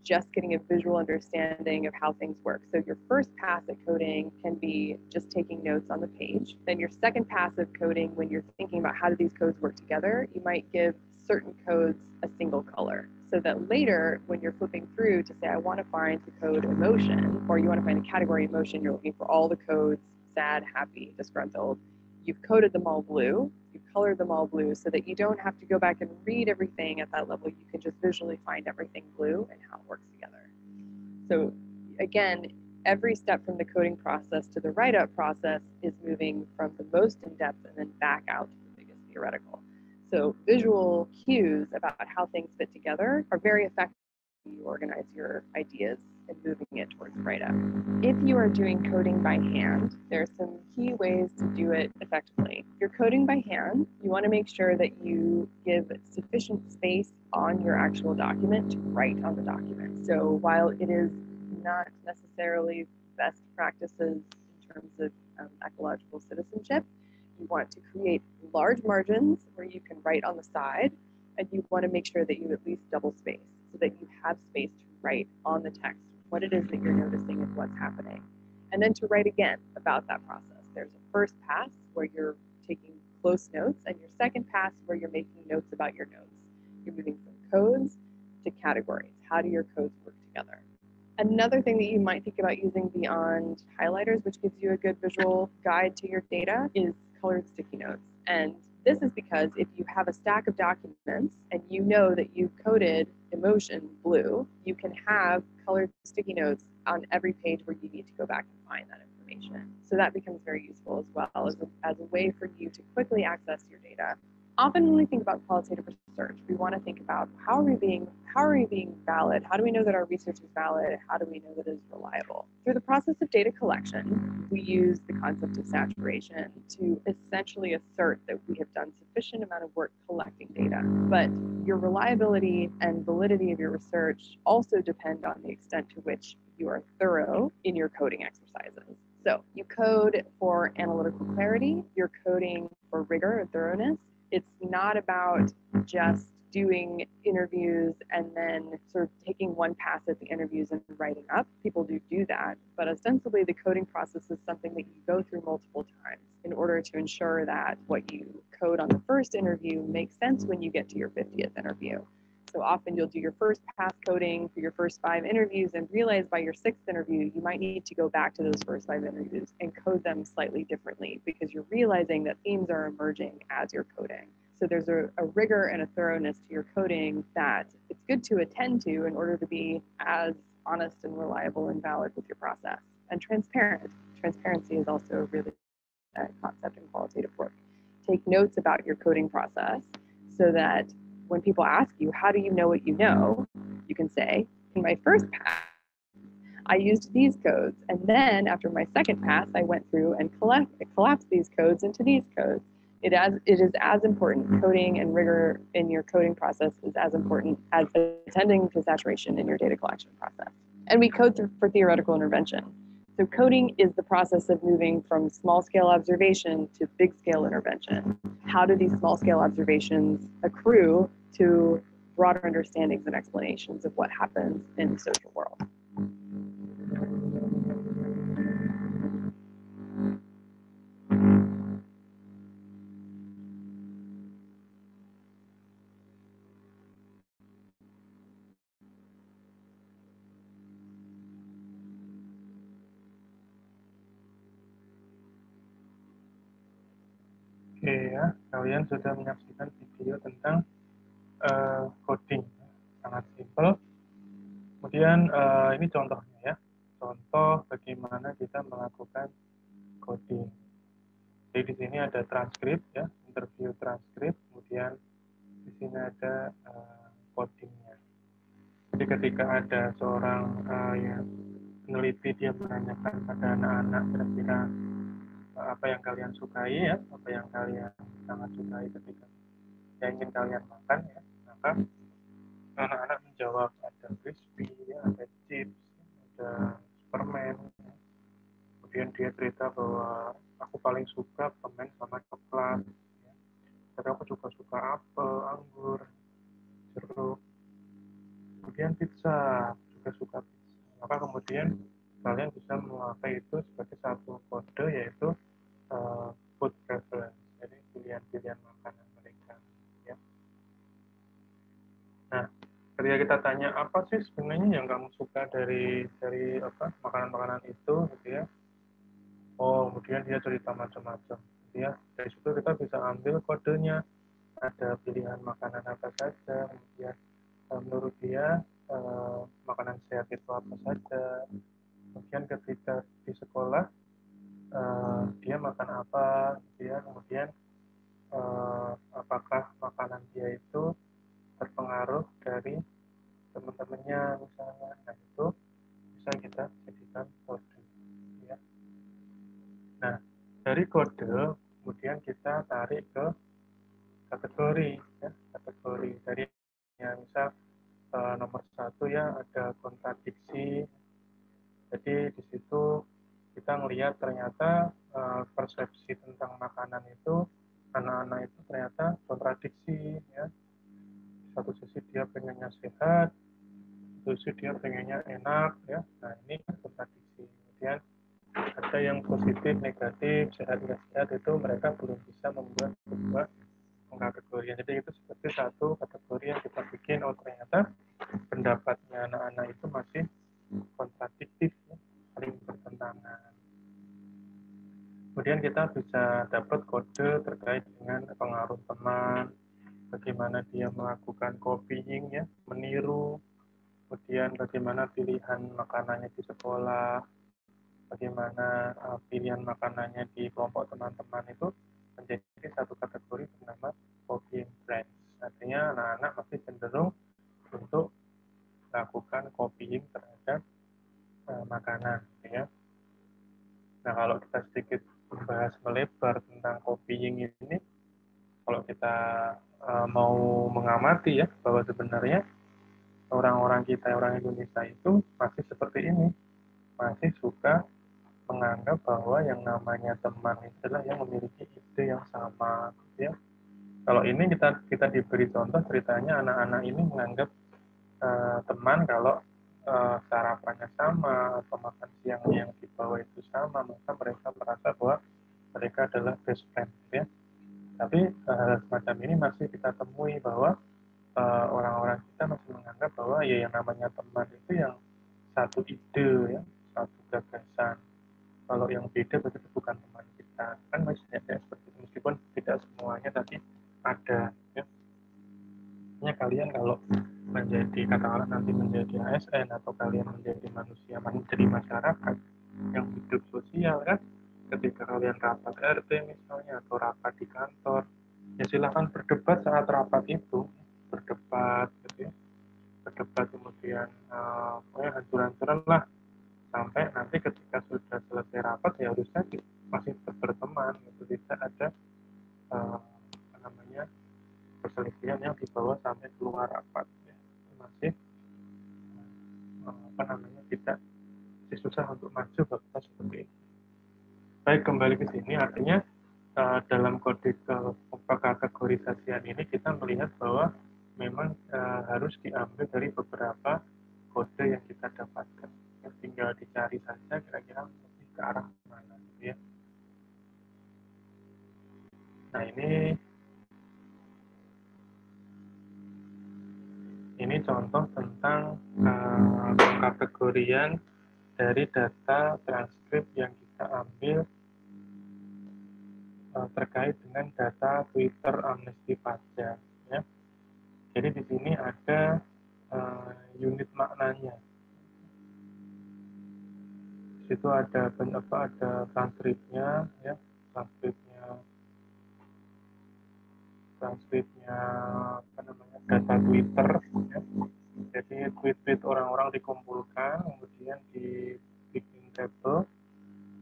just getting a visual understanding of how things work. So your first pass at coding can be just taking notes on the page. Then your second pass of coding, when you're thinking about how do these codes work together, you might give certain codes a single color. So that later, when you're flipping through to say, I want to find the code emotion, or you want to find the category emotion, you're looking for all the codes, sad, happy, disgruntled. You've coded them all blue, you've colored them all blue so that you don't have to go back and read everything at that level. You can just visually find everything blue and how it works together. So again, every step from the coding process to the write-up process is moving from the most in-depth and then back out to the biggest theoretical. So visual cues about how things fit together are very effective when you organize your ideas and moving it towards write-up. If you are doing coding by hand, there are some key ways to do it effectively. If you're coding by hand, you want to make sure that you give sufficient space on your actual document to write on the document. So while it is not necessarily best practices in terms of ecological citizenship, you want to create large margins where you can write on the side, and you want to make sure that you at least double space so that you have space to write on the text what it is that you're noticing and what's happening. And then to write again about that process. There's a first pass where you're taking close notes, and your second pass where you're making notes about your notes. You're moving from codes to categories. How do your codes work together? Another thing that you might think about using beyond highlighters, which gives you a good visual guide to your data, is colored sticky notes. And this is because if you have a stack of documents and you know that you've coded emotion blue, you can have colored sticky notes on every page where you need to go back and find that information. So that becomes very useful as well as a way for you to quickly access your data. Often when we think about qualitative research, we want to think about how are we being valid? How do we know that our research is valid? How do we know that it is reliable? Through the process of data collection, we use the concept of saturation to essentially assert that we have done sufficient amount of work collecting data. But your reliability and validity of your research also depend on the extent to which you are thorough in your coding exercises. So you code for analytical clarity, you're coding for rigor and thoroughness. It's not about just doing interviews and then sort of taking one pass at the interviews and writing up. People do that, but ostensibly the coding process is something that you go through multiple times in order to ensure that what you code on the first interview makes sense when you get to your 50th interview. So often you'll do your first pass coding for your first 5 interviews and realize by your 6th interview, you might need to go back to those first 5 interviews and code them slightly differently because you're realizing that themes are emerging as you're coding. So there's a rigor and a thoroughness to your coding that it's good to attend to in order to be as honest and reliable and valid with your process. And transparent. Transparency is also a really concept in qualitative work. Take notes about your coding process so that when people ask you, how do you know what you know? You can say, in my first pass, I used these codes. And then after my second pass, I went through and collapsed these codes into these codes. It is as important. Coding and rigor in your coding process is as important as attending to saturation in your data collection process. And we code for theoretical intervention. So coding is the process of moving from small-scale observation to big-scale intervention. How do these small-scale observations accrue to broader understandings and explanations of what happens in the social world? Oke ya, kalian sudah menyaksikan video tentang coding, sangat simpel. Kemudian ini contohnya ya, contoh bagaimana kita melakukan coding. Jadi di sini ada transkrip ya, interview transkrip, kemudian di sini ada codingnya. Jadi ketika ada seorang peneliti dia menanyakan pada anak-anak kira-kira apa yang kalian sukai ya, apa yang kalian sangat sukai ketika yang ingin kalian makan ya, maka anak-anak menjawab ada crispy, ya, ada chips, ada permen. Ya. Kemudian dia cerita bahwa aku paling suka permen sama coklat. Ya. Tapi aku juga suka apel, anggur, jeruk. Kemudian pizza, juga suka pizza. Maka kemudian kalian bisa memakai itu sebagai satu kode yaitu food preference, jadi pilihan-pilihan makanan mereka. Ya. Nah, ketika kita tanya apa sih sebenarnya yang kamu suka dari apa makanan-makanan itu, gitu ya. Oh, kemudian dia cerita macam-macam, gitu ya. Dari situ kita bisa ambil kodenya, ada pilihan makanan apa saja, kemudian menurut dia makanan sehat itu apa saja. Kemudian ketika di sekolah dia makan apa, gitu ya. Kemudian apakah makanan dia itu terpengaruh dari teman-temannya misalnya. Nah, itu bisa kita jadikan kode. Ya. Nah, dari kode kemudian kita tarik ke kategori. Ya. Kategori dari ya, misal nomor 1 ya ada kontradiksi. Jadi di situ kita melihat ternyata persepsi tentang makanan itu anak-anak itu ternyata kontradiksi ya. Satu sisi dia pengennya sehat, satu sisi dia pengennya enak ya. Nah ini kan kontradiksi. Kemudian ada yang positif, negatif, sehat nggak sehat itu mereka belum bisa membuat sebuah pengkategorian. Jadi itu seperti satu kategori yang kita bikin. Oh ternyata pendapatnya anak-anak itu masih kontradiktif, ya, saling bertentangan. Kemudian kita bisa dapat kode terkait dengan pengaruh teman, bagaimana dia melakukan copying ya, meniru, kemudian bagaimana pilihan makanannya di sekolah, bagaimana pilihan makanannya di kelompok teman-teman itu menjadi satu kategori bernama copying trends. Artinya anak-anak masih cenderung untuk melakukan copying terhadap makanan, ya. Nah kalau kita sedikit membahas melebar tentang copying ini, kalau kita mau mengamati ya bahwa sebenarnya orang-orang kita, orang Indonesia itu masih seperti ini, masih suka menganggap bahwa yang namanya teman itu adalah yang memiliki ide yang sama, gitu ya. Kalau ini kita diberi contoh ceritanya anak-anak ini menganggap teman kalau sarapannya sama atau makan siangnya yang dibawa itu sama, maka mereka merasa bahwa mereka adalah best friend, ya. Tapi hal semacam ini masih kita temui bahwa orang-orang kita masih menganggap bahwa ya yang namanya teman itu yang satu ide ya, satu gagasan. Kalau yang beda berarti bukan teman kita. Kan masih ada seperti itu, meskipun tidak semuanya tapi ada ya. Hanya kalian kalau menjadi katakanlah nanti menjadi ASN atau kalian menjadi manusia, menjadi masyarakat yang hidup sosial kan, ketika kalian rapat RT misalnya atau rapat di kantor, ya silahkan berdebat saat rapat itu, berdebat gitu ya, berdebat kemudian hancur-hancuran lah, sampai nanti ketika sudah selesai rapat ya harusnya masih tetap berteman gitu, tidak ada apa namanya perselisihan yang dibawa sampai keluar rapat ya. Masih apa namanya tidak susah untuk maju bakal seperti itu. Baik, kembali ke sini artinya dalam kode kategorisasian ini kita melihat bahwa memang harus diambil dari beberapa kode yang kita dapatkan. Ya, tinggal dicari saja kira-kira lebih ke arah mana gitu ya. Nah ini contoh tentang kategorian dari data transkrip yang kita ambil terkait dengan data Twitter amnesti pajak ya. Jadi di sini ada unit maknanya. Di situ ada transkripnya ya, transkripnya apa namanya, data Twitter ya. Jadi tweet-tweet orang-orang dikumpulkan kemudian dibikin tabel.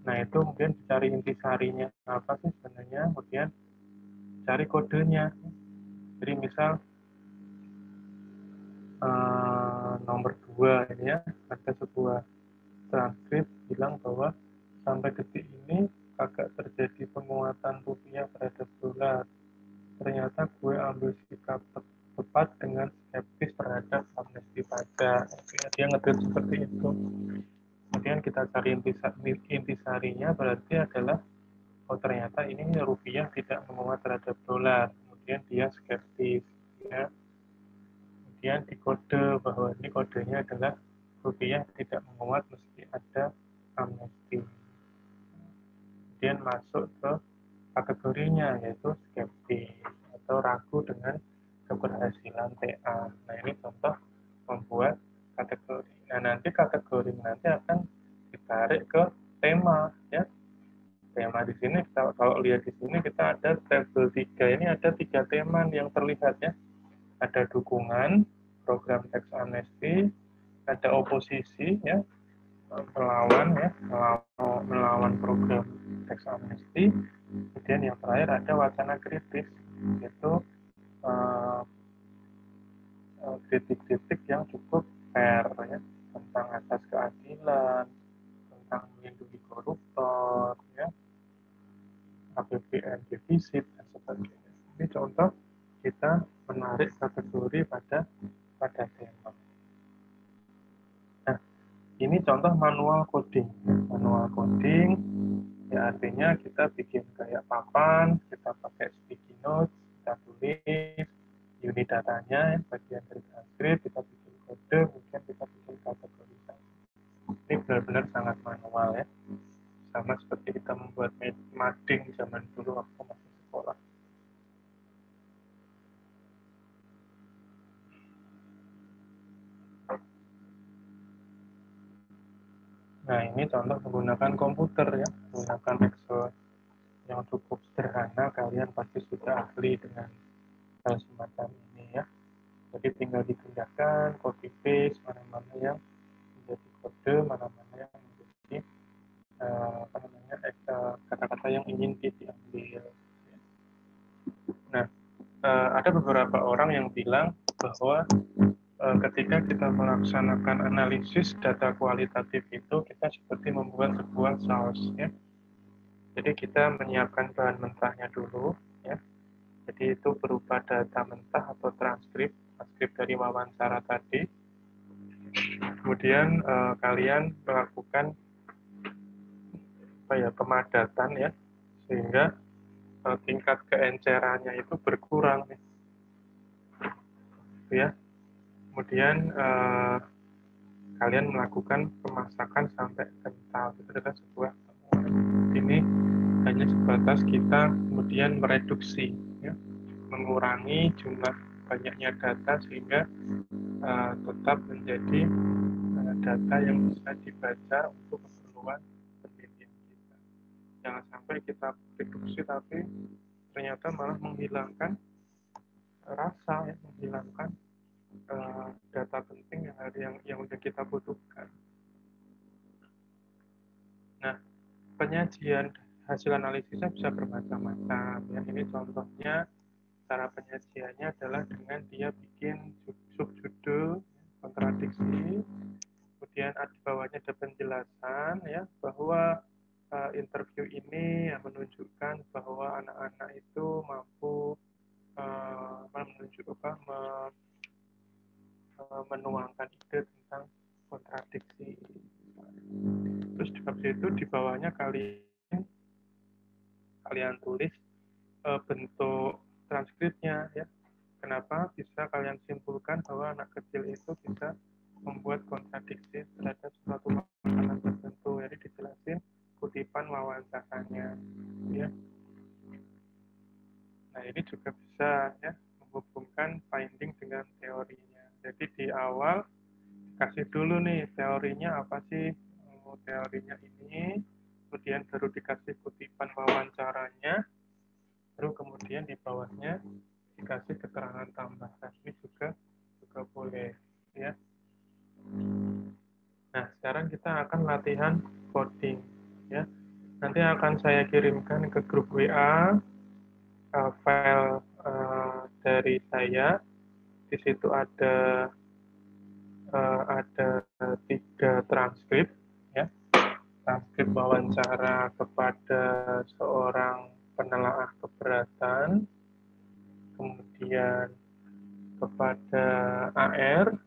Nah itu kemudian dicari intisarinya apa sih sebenarnya, kemudian cari kodenya. Jadi misal nomor 2 ini ya, ada sebuah transkrip bilang bahwa sampai detik ini kagak terjadi penguatan rupiah terhadap dolar. Ternyata gue ambil sikap tepat dengan skeptis terhadap amnesti pajak. Dia nge-tweet seperti itu. Kemudian kita cari intisarinya, berarti adalah oh ternyata ini rupiah tidak menguat terhadap dolar. Kemudian dia skeptis ya. Kemudian dikode bahwa ini kodenya adalah rupiah tidak menguat meski ada amnesti. Kemudian masuk ke kategorinya yaitu skeptis atau ragu dengan keberhasilan TA. Nah ini contoh membuat kategori. Nah nanti kategori nanti akan ditarik ke tema ya. Tema di sini kita, kalau lihat di sini kita ada tabel 3. Ini ada 3 tema yang terlihat ya. Ada dukungan program teks amnesti, ada oposisi ya, melawan program teks amnesti. Kemudian yang terakhir ada wacana kritis, yaitu kritik-kritik yang cukup fair ya, tentang asas keadilan, tentang melindungi koruptor ya, APBN defisit dan sebagainya. Ini contoh kita menarik kategori pada tema. Nah, ini contoh manual coding. Manual coding ya artinya kita bikin kayak papan, kita pakai sticky notes, kita tulis unit datanya, bagian dari transkrip, kita bikin kode, kemudian kita bikin kategorisasi. Ini benar-benar sangat manual ya. Sama seperti kita membuat mading zaman dulu waktu masih sekolah. Nah ini contoh menggunakan komputer ya, menggunakan Excel yang cukup sederhana, kalian pasti sudah ahli dengan hal semacam ini ya. Jadi tinggal dipindahkan, copy paste, mana-mana yang menjadi kode, mana-mana yang menjadi kata-kata yang ingin diambil. Nah, ada beberapa orang yang bilang bahwa ketika kita melaksanakan analisis data kualitatif itu kita seperti membuat sebuah saus ya. Jadi kita menyiapkan bahan mentahnya dulu ya. Jadi itu berupa data mentah atau transkrip dari wawancara tadi. Kemudian kalian melakukan pemadatan ya, sehingga tingkat keencerannya itu berkurang. gitu ya. Kemudian kalian melakukan pemasakan sampai kental. Itu adalah sebuah temuan. Ini hanya sebatas kita kemudian mereduksi, ya, mengurangi jumlah banyaknya data sehingga tetap menjadi data yang bisa dibaca untuk keperluan penelitian kita. Jangan sampai kita reduksi tapi ternyata malah menghilangkan rasa, ya, menghilangkan data penting yang udah kita butuhkan. Nah, penyajian hasil analisisnya bisa bermacam-macam. Ya, ini contohnya cara penyajiannya adalah dengan dia bikin subjudul kontradiksi, kemudian di bawahnya ada penjelasan ya bahwa interview ini menunjukkan bahwa anak-anak itu mampu menuangkan ide tentang kontradiksi. Terus habis itu di bawahnya kalian tulis bentuk transkripnya ya. Kenapa bisa kalian simpulkan bahwa anak kecil itu bisa membuat kontradiksi terhadap suatu makanan tertentu. Jadi dijelasin kutipan wawancaranya ya. Nah, ini juga bisa ya menghubungkan finding dengan teorinya. Jadi di awal kasih dulu nih teorinya apa sih, teorinya ini, kemudian baru dikasih kutipan wawancaranya, baru kemudian di bawahnya dikasih keterangan tambahan. Ini juga boleh ya. Nah, sekarang kita akan latihan coding ya. Nanti akan saya kirimkan ke grup WA file dari saya. Di situ ada 3 transkrip ya. Transkrip wawancara kepada seorang penelaah keberatan, kemudian kepada AR,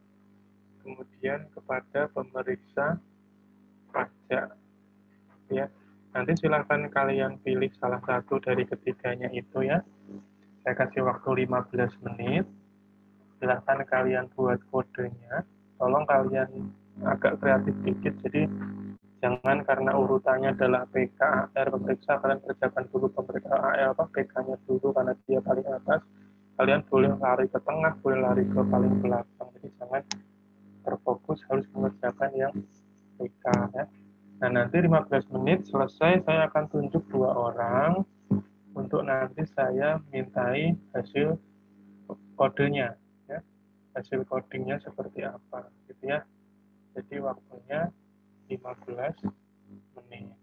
kemudian kepada pemeriksa pajak ya. Nanti silahkan kalian pilih salah satu dari ketiganya itu ya. Saya kasih waktu 15 menit. Silahkan kalian buat kodenya. Tolong kalian agak kreatif dikit, jadi jangan karena urutannya adalah PK, AR, pemeriksa, kalian kerjakan dulu pemeriksa AR, PK-nya dulu karena dia paling atas. Kalian boleh lari ke tengah, boleh lari ke paling belakang. Jadi jangan terfokus, harus mengerjakan yang PK ya. Nah, nanti 15 menit selesai, saya akan tunjuk 2 orang untuk nanti saya mintai hasil kodenya ya. Hasil codingnya seperti apa gitu ya. Jadi waktunya 15 menit.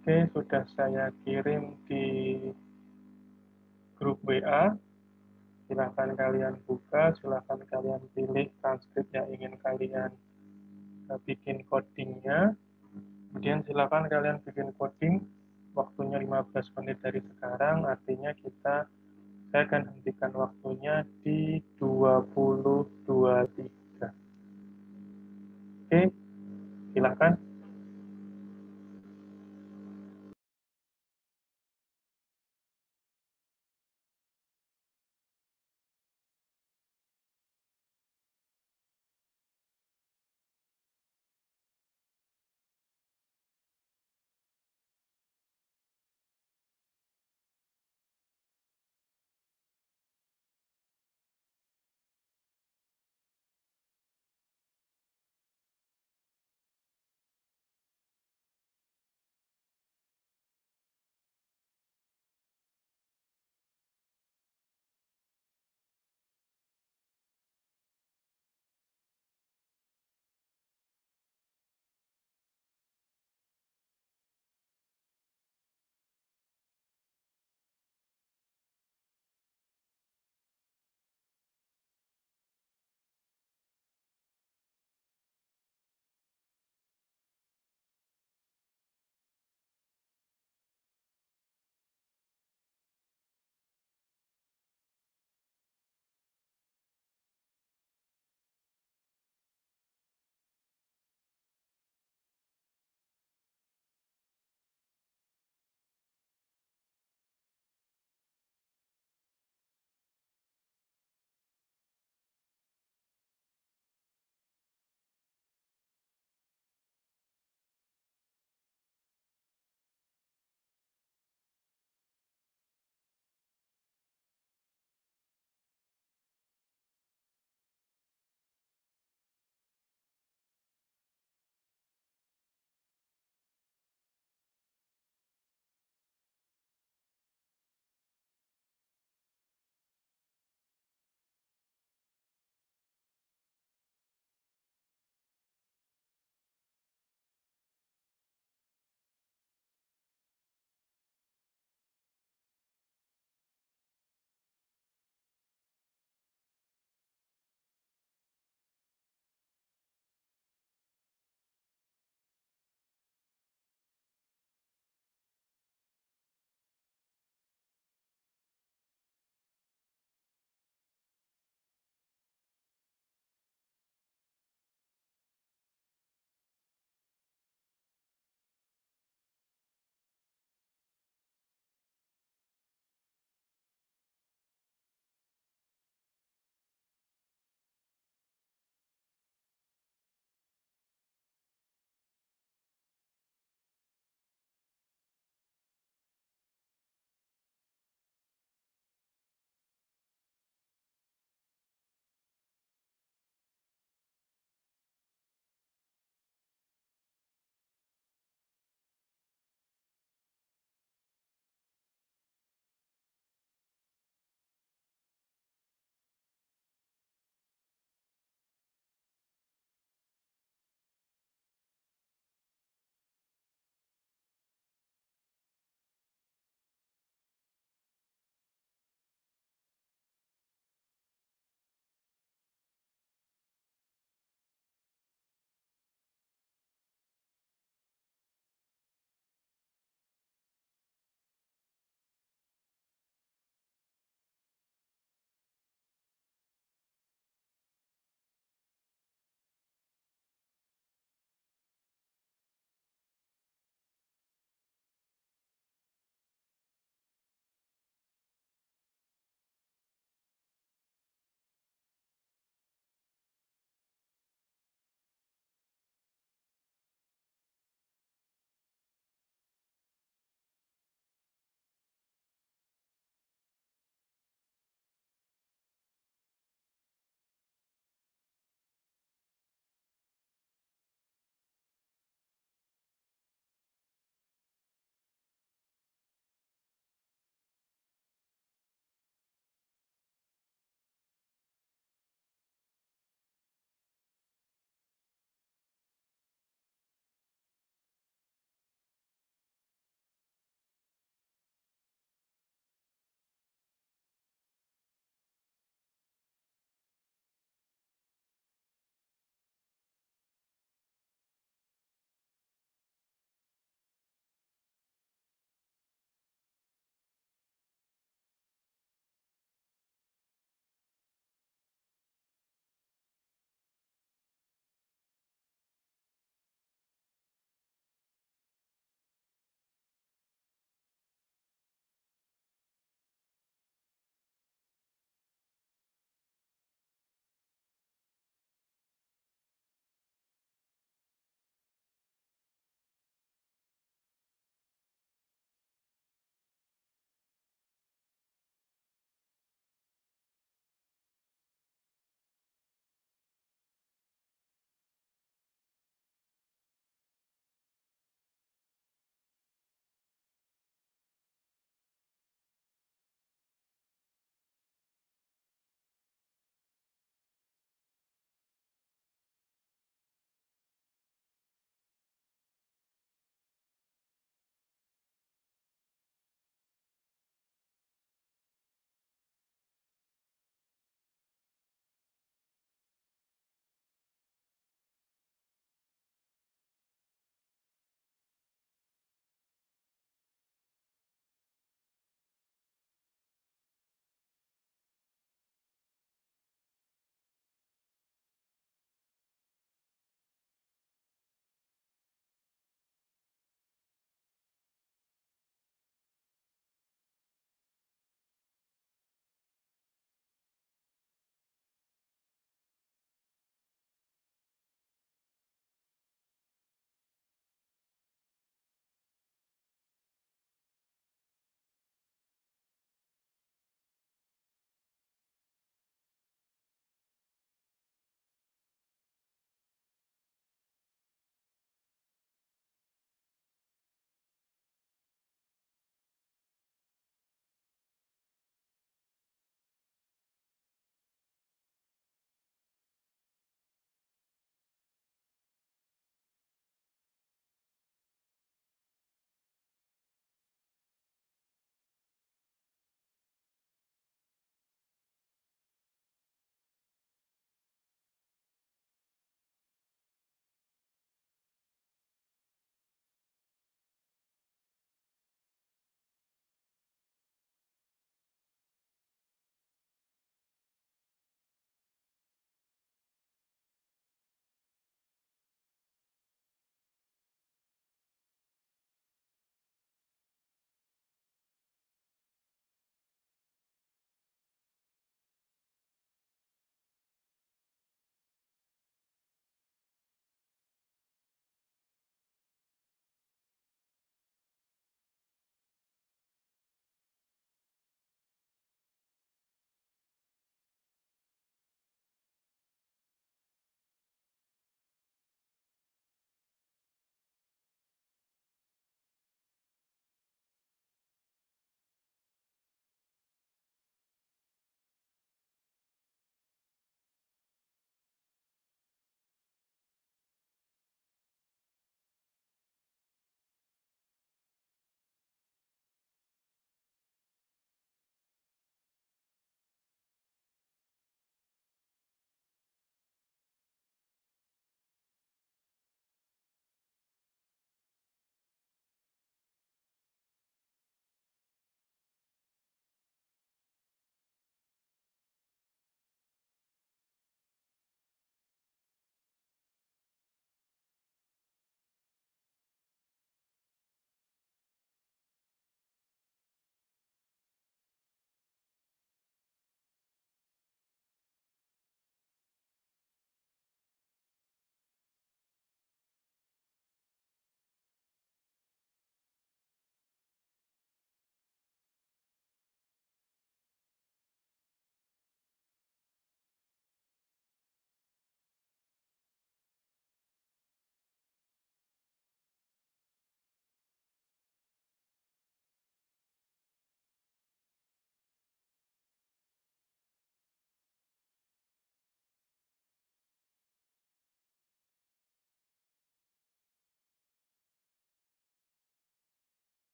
Oke, sudah saya kirim di grup WA. Silahkan kalian buka, silahkan kalian pilih transkrip yang ingin kalian bikin codingnya. Kemudian silahkan kalian bikin coding. Waktunya 15 menit dari sekarang, artinya saya akan hentikan waktunya di 20.23. Oke, silahkan.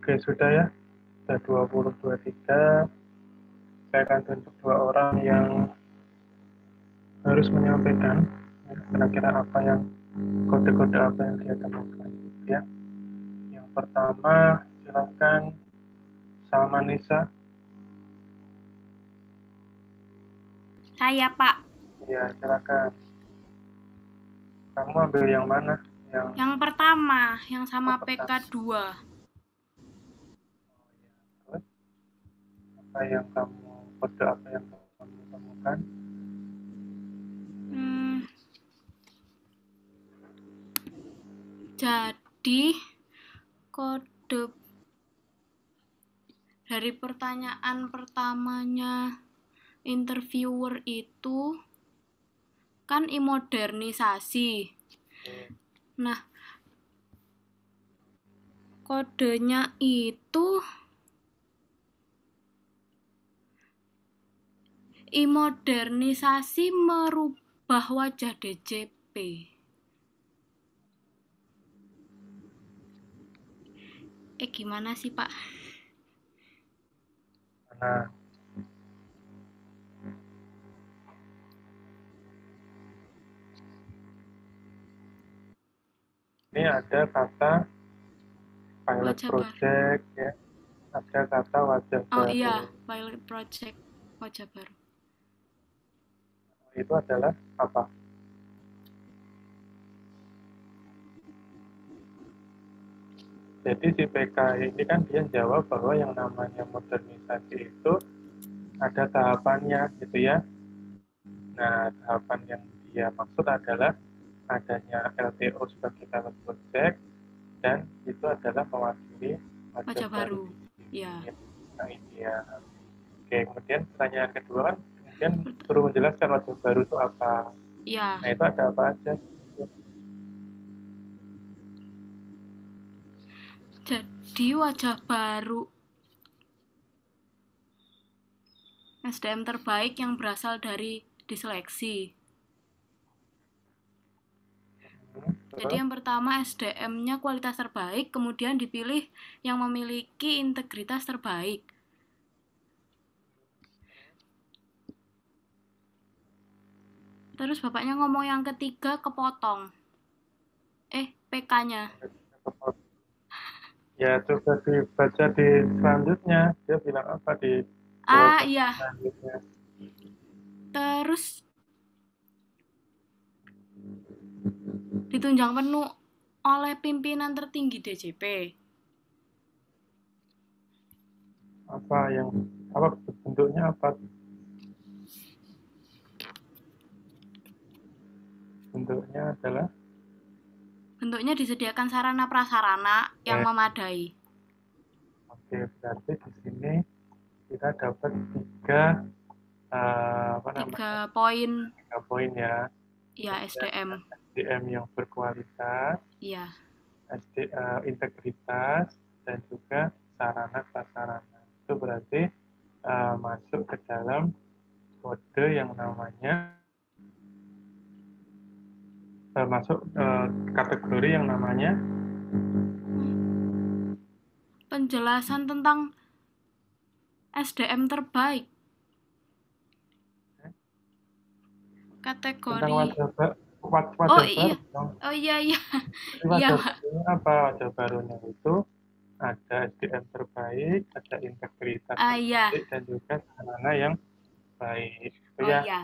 Oke, sudah ya. Sudah 23. Saya akan tunjuk 2 orang yang harus menyampaikan kira-kira apa yang kode-kode apa yang dia temukan ya. Yang pertama silakan Salmanisa. Saya, Pak. Ya, silakan. Kamu ambil yang mana? Yang pertama, yang sama PK2. Terus, apa yang kamu kode apa yang kamu temukan? Jadi, kode dari pertanyaan pertamanya interviewer itu kan imodernisasi. Nah, kodenya itu imodernisasi merubah wajah DJP. Gimana sih, Pak? Nah, ini ada kata pilot Wajah project ya, ada kata wajah Oh baru. iya, pilot project wajah baru. Itu adalah apa? Jadi si PK ini kan dia jawab bahwa yang namanya modernisasi itu ada tahapannya gitu ya. Nah, tahapan yang dia maksud adalah adanya LTO sebagai pilot project dan itu adalah mewakili Wajah baru. Ya. Nah, ini ya. Oke, kemudian pertanyaan kedua kan kemudian suruh menjelaskan wajah baru itu apa. Ya. Nah, itu ada apa aja? Jadi wajah baru SDM terbaik yang berasal dari diseleksi. Jadi yang pertama SDM-nya kualitas terbaik, kemudian dipilih yang memiliki integritas terbaik. Terus bapaknya ngomong yang ketiga kepotong. PK-nya. Ya, coba dibaca di selanjutnya. Dia bilang apa di Iya. selanjutnya. Terus ditunjang penuh oleh pimpinan tertinggi DJP. Apa bentuknya apa? Bentuknya adalah? Bentuknya disediakan sarana prasarana yang memadai. Oke, berarti di sini kita dapat tiga poin. 3 poin ya. Ya, SDM. SDM yang berkualitas. Iya. Integritas dan juga sarana prasarana. Itu berarti masuk ke dalam kode yang namanya masuk kategori yang namanya penjelasan tentang SDM terbaik. Kategori tentang wajah baru. Iya. Wajah barunya apa? Wajah barunya itu ada SDM terbaik, ada integritas terbaik, dan juga sarana yang baik. Itu ya. Iya.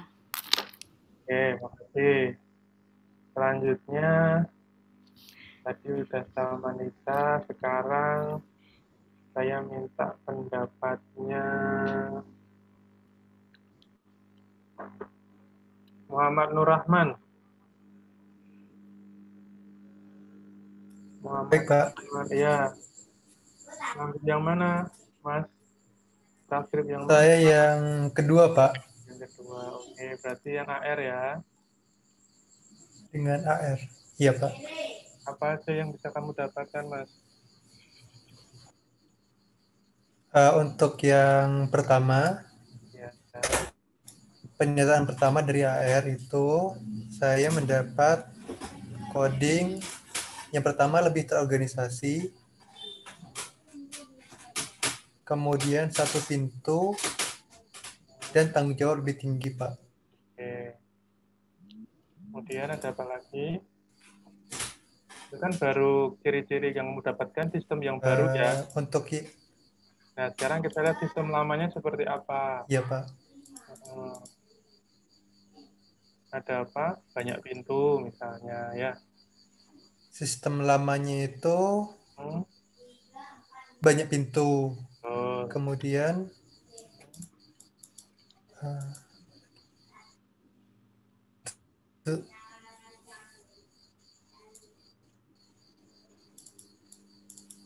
Oke, makasih. Selanjutnya tadi udah sama Nisa, sekarang saya minta pendapatnya Muhammad Nur Rahman. Baik, Pak. Ya. Ngambil yang mana, Mas? Transkrip yang Saya mana? Yang kedua, Pak. Yang kedua. Oke, berarti yang AR ya. Dengan AR. Iya, Pak. Apa aja yang bisa kamu dapatkan, Mas? Untuk yang pertama, pernyataan pertama dari AR itu, saya mendapat coding yang pertama lebih terorganisasi, kemudian satu pintu, dan tanggung jawab lebih tinggi, Pak. Oke. Kemudian ada apa lagi? Itu kan baru ciri-ciri yang mendapatkan sistem yang baru ya. Untuk Nah, sekarang kita lihat sistem lamanya seperti apa. ya, Pak. Hmm, ada apa? Banyak pintu misalnya ya. Sistem lamanya itu Hmm, banyak pintu. oh, Kemudian itu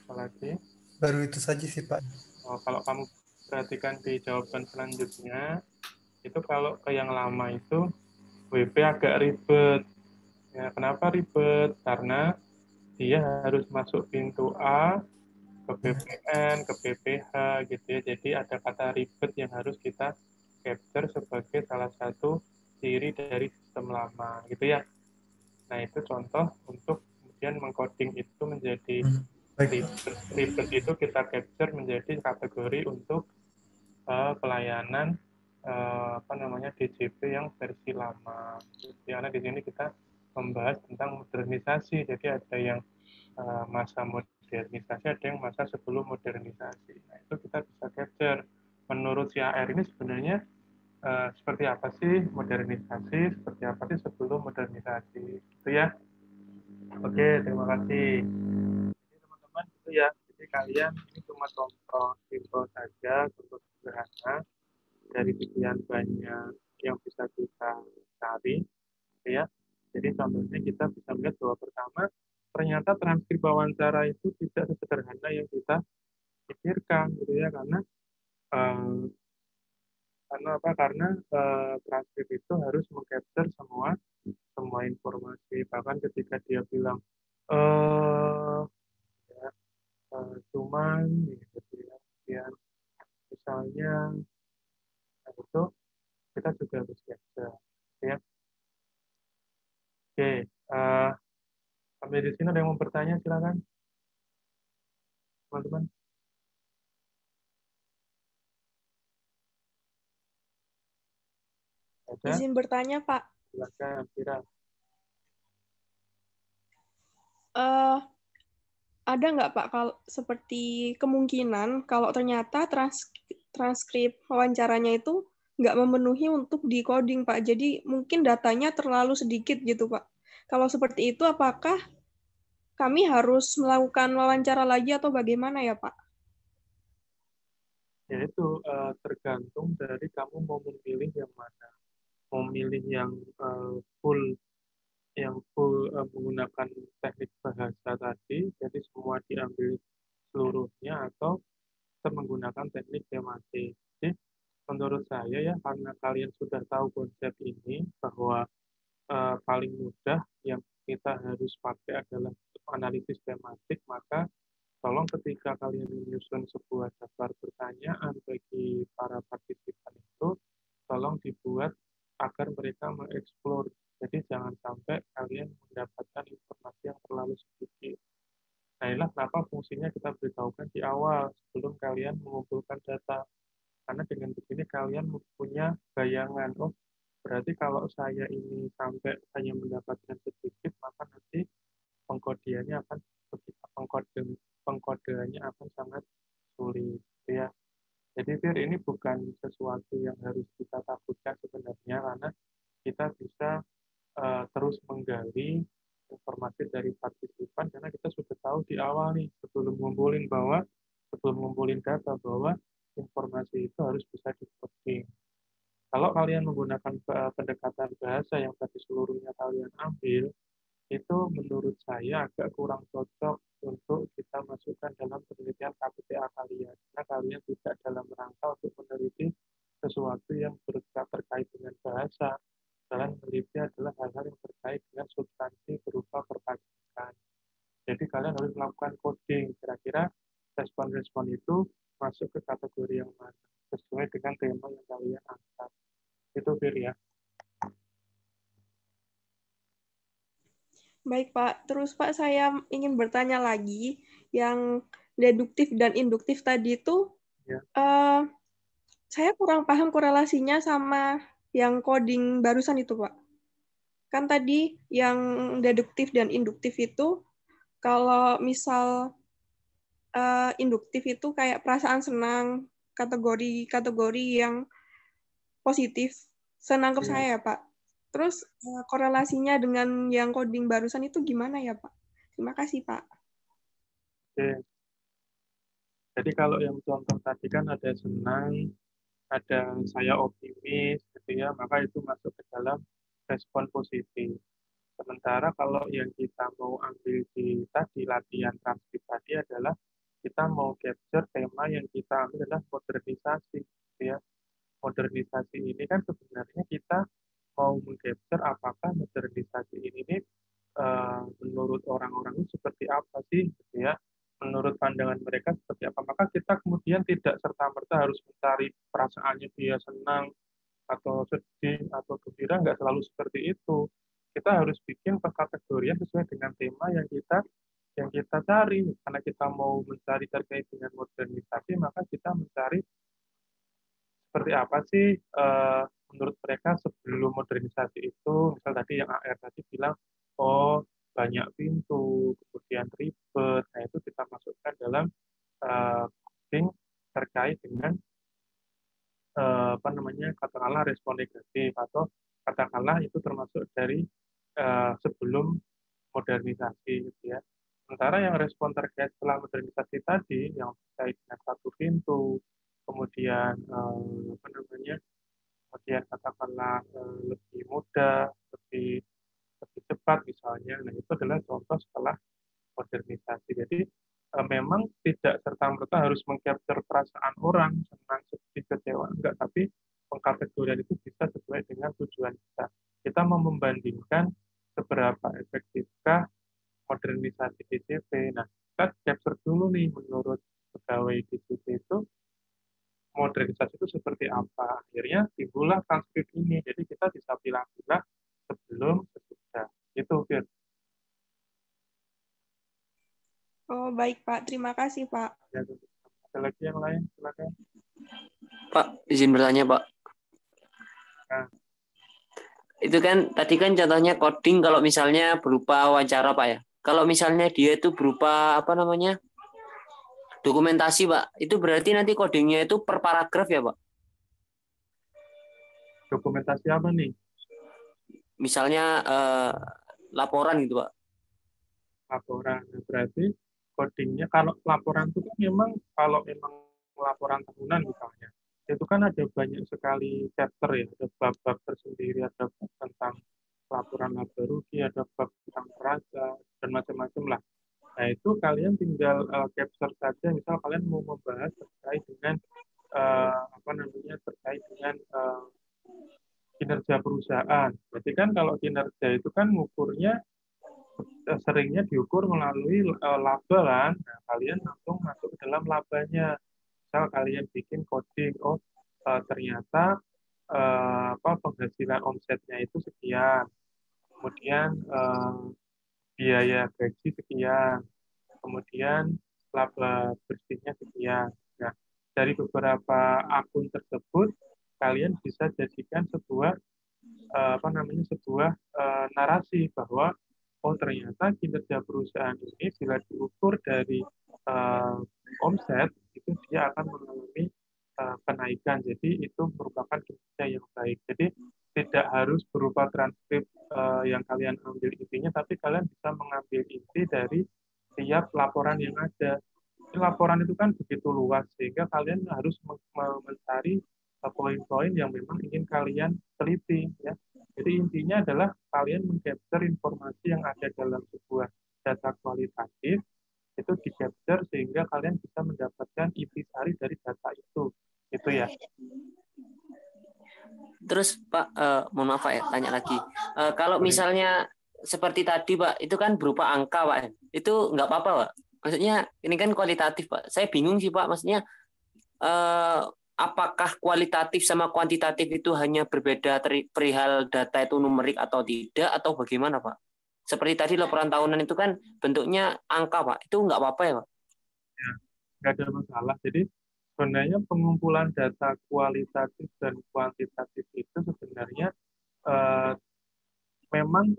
apa lagi? baru itu saja sih, Pak. Oh, kalau kamu perhatikan di jawaban selanjutnya, itu kalau ke yang lama itu WP agak ribet. Ya, kenapa ribet? Karena dia harus masuk pintu A, ke BPN, ke BPH gitu ya. Jadi ada kata ribet yang harus kita capture sebagai salah satu ciri dari sistem lama gitu ya. Nah, itu contoh untuk kemudian mengcoding itu menjadi Baik, ribet. Ribet itu kita capture menjadi kategori untuk pelayanan apa namanya DJP yang versi lama. Karena di sini kita membahas tentang modernisasi. Jadi ada yang masa modernisasi, ada yang masa sebelum modernisasi. Nah, itu kita bisa capture. Menurut CAR ini sebenarnya seperti apa sih modernisasi, seperti apa sih sebelum modernisasi. Itu ya. Oke, terima kasih. Jadi teman-teman itu ya. Jadi kalian ini cuma contoh simpel saja, contoh sederhana dari sekian banyak yang bisa kita cari, ya. Jadi contohnya kita bisa melihat bahwa pertama, ternyata transkrip wawancara itu tidak sesederhana yang kita pikirkan, gitu ya, eh, karena apa? Karena transkrip itu harus mengcapture semua informasi. Bahkan ketika dia bilang eh ya, cuman gitu ya, kemudian misalnya nah, itu kita juga harus capture, ya. Oke, sampai di sini ada yang mau bertanya, silakan, teman-teman. Ada? Izin bertanya, Pak. Silakan, Kira. Eh, ada nggak, Pak, kalau seperti kemungkinan kalau ternyata transkrip wawancaranya itu nggak memenuhi untuk decoding, Pak. Jadi mungkin datanya terlalu sedikit gitu, Pak. Kalau seperti itu, apakah kami harus melakukan wawancara lagi atau bagaimana ya, Pak? Ya itu tergantung dari kamu mau memilih yang mana. Mau memilih full yang full menggunakan teknik bahasa tadi, jadi semua diambil seluruhnya, atau kita menggunakan teknik tematik. Jadi menurut saya ya, karena kalian sudah tahu konsep ini, bahwa paling mudah yang kita harus pakai adalah analisis tematik, maka tolong ketika kalian menyusun sebuah daftar pertanyaan bagi para partisipan itu, tolong dibuat agar mereka mengeksplor. Jadi jangan sampai kalian mendapatkan informasi yang terlalu sedikit. Nah, inilah kenapa fungsinya kita beritahukan di awal sebelum kalian mengumpulkan data. Karena dengan begini kalian mempunyai bayangan, oh berarti kalau saya ini sampai hanya mendapatkan sedikit, maka nanti pengkodeannya akan pengkodeannya akan sangat sulit, ya. Jadi Fir, ini bukan sesuatu yang harus kita takutkan sebenarnya, karena kita bisa terus menggali informasi dari partisipan, karena kita sudah tahu di awal nih sebelum ngumpulin data bahwa informasi itu harus bisa di-coding. Kalau kalian menggunakan pendekatan bahasa yang tadi seluruhnya kalian ambil, itu menurut saya agak kurang cocok untuk kita masukkan dalam penelitian KPTA kalian. Karena kalian tidak dalam rangka untuk meneliti sesuatu yang terkait dengan bahasa. Kalian meneliti adalah hal-hal yang terkait dengan substansi berupa perpajakan. Jadi kalian harus melakukan coding. Kira-kira respon-respon itu masuk ke kategori yang mana, sesuai dengan tema yang kalian angkat. Itu Fir ya. Baik, Pak. Terus, Pak, saya ingin bertanya lagi, yang deduktif dan induktif tadi itu Eh, saya kurang paham korelasinya sama yang coding barusan itu, Pak. Kan tadi yang deduktif dan induktif itu, kalau misal induktif itu kayak perasaan senang, kategori yang positif, senangkep Iya. saya ya, Pak. Terus korelasinya dengan yang coding barusan itu gimana ya, Pak? Terima kasih, Pak. Oke. Jadi kalau yang contoh tadi kan ada senang, ada saya optimis, gitu ya, maka itu masuk ke dalam respon positif. Sementara kalau yang kita mau ambil di tadi latihan transkrip tadi adalah kita mau capture tema yang kita ambil adalah modernisasi, gitu ya. Modernisasi ini kan sebenarnya kita mau mengcapture apakah modernisasi ini menurut orang-orang itu seperti apa sih, gitu ya. Menurut pandangan mereka seperti apa. Maka kita kemudian tidak serta-merta harus mencari perasaannya dia senang atau sedih atau gembira, nggak selalu seperti itu. Kita harus bikin pengkategorian sesuai dengan tema yang kita cari. Karena kita mau mencari terkait dengan modernisasi, maka kita mencari seperti apa sih menurut mereka sebelum modernisasi itu. Misal tadi yang AR tadi bilang, oh banyak pintu, kemudian ribet. Nah itu kita masukkan dalam coding terkait dengan apa namanya, katakanlah respon negatif, atau katakanlah itu termasuk dari sebelum modernisasi, gitu ya. Sementara yang respon terkait setelah modernisasi tadi, yang terkait dengan satu pintu, kemudian apa namanya, kemudian katakanlah lebih mudah, lebih lebih cepat misalnya, nah itu adalah contoh setelah modernisasi. Jadi memang tidak serta-merta harus mengcapture perasaan orang, senang, sedih, kecewa, enggak, tapi pengkategorian itu bisa sesuai dengan tujuan kita. Kita mau membandingkan seberapa efektifkah modernisasi DCP. Nah, kita capture dulu nih menurut pegawai DCP itu modernisasi itu seperti apa. Akhirnya timbullah transkrip ini. Jadi kita bisa pilah-pilah sebelum sesudah. Itu, Fir. Oh, baik, Pak. Terima kasih, Pak. Ya, ada lagi yang lain? Silakan. Pak, izin bertanya, Pak. Nah, Itu kan tadi kan contohnya coding kalau misalnya berupa wawancara, Pak ya. Kalau misalnya dia itu berupa apa namanya? Dokumentasi, Pak. Itu berarti nanti codingnya itu per paragraf ya, Pak? dokumentasi apa nih? Misalnya laporan gitu, Pak. Laporan. Nah, berarti codingnya, kalau laporan itu kan memang, kalau memang laporan tahunan misalnya, itu kan ada banyak sekali chapter ya, ada bab-bab tersendiri, ada bab tentang laporan laba rugi, ada bab tentang neraca, dan macam-macam lah. Nah, itu kalian tinggal capture saja, misal kalian mau membahas terkait dengan apa namanya, terkait dengan kinerja perusahaan. Berarti kan kalau kinerja itu kan ngukurnya seringnya diukur melalui laba kan. Nah, kalian langsung masuk ke dalam labanya. Misal kalian bikin coding, oh ternyata apa penghasilan omsetnya itu sekian. Kemudian biaya gaji sekian. Kemudian laba bersihnya sekian. Nah, dari beberapa akun tersebut kalian bisa jadikan sebuah apa namanya, sebuah narasi bahwa oh ternyata kinerja perusahaan ini bila diukur dari omset itu dia akan mengalami kenaikan. Jadi itu merupakan kinerja yang baik. Jadi tidak harus berupa transkrip yang kalian ambil intinya, tapi kalian bisa mengambil inti dari tiap laporan yang ada. Jadi, laporan itu kan begitu luas sehingga kalian harus mencari poin-poin yang memang ingin kalian teliti, ya. Jadi intinya adalah kalian mengcapture informasi yang ada dalam sebuah data kualitatif, itu di-capture sehingga kalian bisa mendapatkan intisari dari data itu. Itu ya. Terus Pak, mohon maaf Pak ya, tanya lagi. Kalau misalnya seperti tadi Pak, itu kan berupa angka Pak, itu nggak apa-apa Pak? Maksudnya ini kan kualitatif Pak. Saya bingung sih Pak, maksudnya apakah kualitatif sama kuantitatif itu hanya berbeda perihal data itu numerik atau tidak, atau bagaimana Pak? Seperti tadi laporan tahunan itu kan bentuknya angka Pak, itu nggak apa-apa ya Pak? Ya, nggak ada masalah. Jadi sebenarnya pengumpulan data kualitatif dan kuantitatif itu sebenarnya memang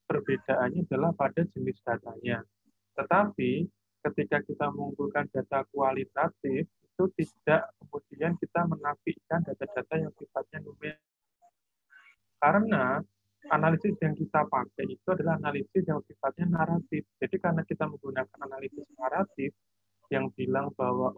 perbedaannya adalah pada jenis datanya. Tetapi ketika kita mengumpulkan data kualitatif itu tidak kemudian kita menafikan data-data yang sifatnya numerik. Karena analisis yang kita pakai itu adalah analisis yang sifatnya naratif. Jadi karena kita menggunakan analisis naratif yang bilang bahwa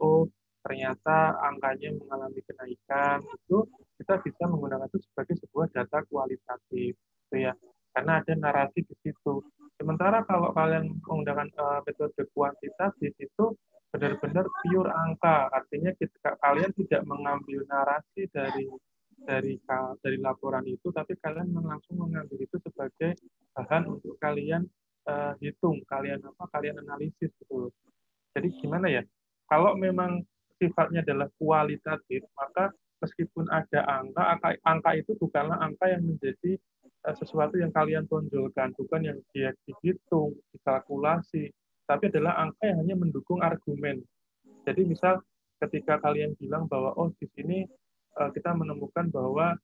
ternyata angkanya mengalami kenaikan, itu kita bisa menggunakan itu sebagai sebuah data kualitatif, gitu ya. Karena ada narasi di situ. Sementara kalau kalian menggunakan metode kuantitatif itu benar-benar pure angka, artinya ketika kalian tidak mengambil narasi dari laporan itu, tapi kalian langsung mengambil itu sebagai bahan untuk kalian hitung, kalian analisis gitu. Jadi gimana ya? Kalau memang sifatnya adalah kualitatif, maka meskipun ada angka itu bukanlah angka yang menjadi sesuatu yang kalian tonjolkan, bukan yang dia dihitung, dikalkulasi, tapi adalah angka yang hanya mendukung argumen. Jadi misal ketika kalian bilang bahwa di sini kita menemukan bahwa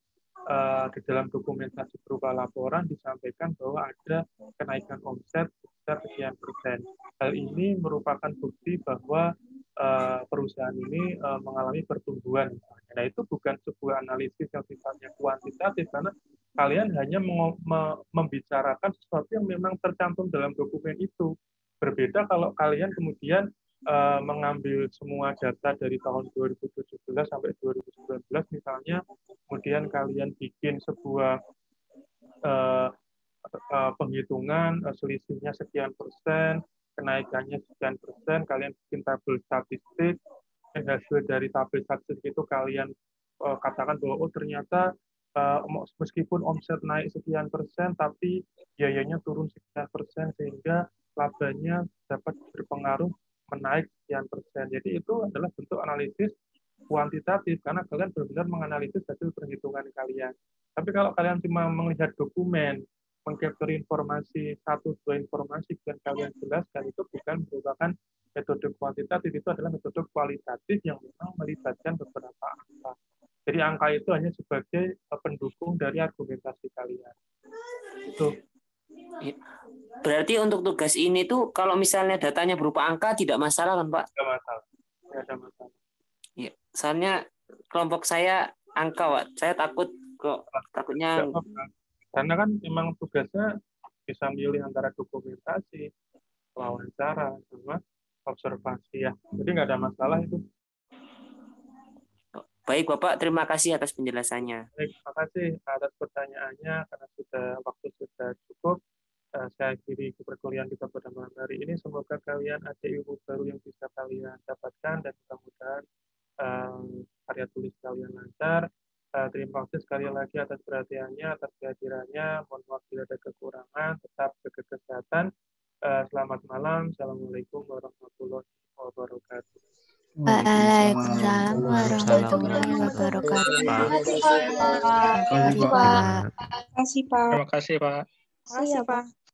di dalam dokumentasi berupa laporan disampaikan bahwa ada kenaikan omset sebesar sekian persen. Hal ini merupakan bukti bahwa perusahaan ini mengalami pertumbuhan. Nah, itu bukan sebuah analisis yang sifatnya kuantitatif, karena kalian hanya membicarakan sesuatu yang memang tercantum dalam dokumen itu. Berbeda kalau kalian kemudian mengambil semua data dari tahun 2017 sampai 2019 misalnya, kemudian kalian bikin sebuah penghitungan selisihnya sekian persen, kenaikannya sekian persen, kalian bikin tabel statistik, dan hasil dari tabel statistik itu kalian katakan bahwa ternyata meskipun omset naik sekian persen, tapi biayanya turun sekian persen, sehingga labanya dapat berpengaruh menaik sekian persen. Jadi itu adalah bentuk analisis kuantitatif, karena kalian benar-benar menganalisis hasil perhitungan kalian. Tapi kalau kalian cuma melihat dokumen, mengcapture informasi, 1-2 informasi, dan kalian jelaskan, itu bukan merupakan metode kuantitatif, itu adalah metode kualitatif yang memang melibatkan beberapa angka. Jadi angka itu hanya sebagai pendukung dari argumentasi kalian. Itu. Berarti untuk tugas ini tuh kalau misalnya datanya berupa angka tidak masalah kan, Pak? Tidak masalah. Tidak ada masalah. Ya, soalnya kelompok saya angka, Pak. Saya takutnya. Karena kan memang tugasnya bisa milih antara dokumentasi, wawancara, sama observasi ya. Jadi nggak ada masalah itu. Baik, Bapak. Terima kasih atas penjelasannya. Baik, terima kasih atas pertanyaannya. Karena waktu sudah cukup, saya akhiri perkuliahan kita pada malam hari ini. Semoga kalian ada ilmu baru yang bisa kalian dapatkan, dan mudah-mudahan karya tulis kalian lancar. Terima kasih sekali lagi atas perhatiannya, atas kehadirannya. Mohon maaf bila ada kekurangan. Tetap jaga kesehatan. Selamat malam. Assalamualaikum warahmatullahi wabarakatuh. Waalaikumsalam warahmatullahi wabarakatuh. Terima kasih, Pak. Terima kasih, Pak. Terima kasih, Pak.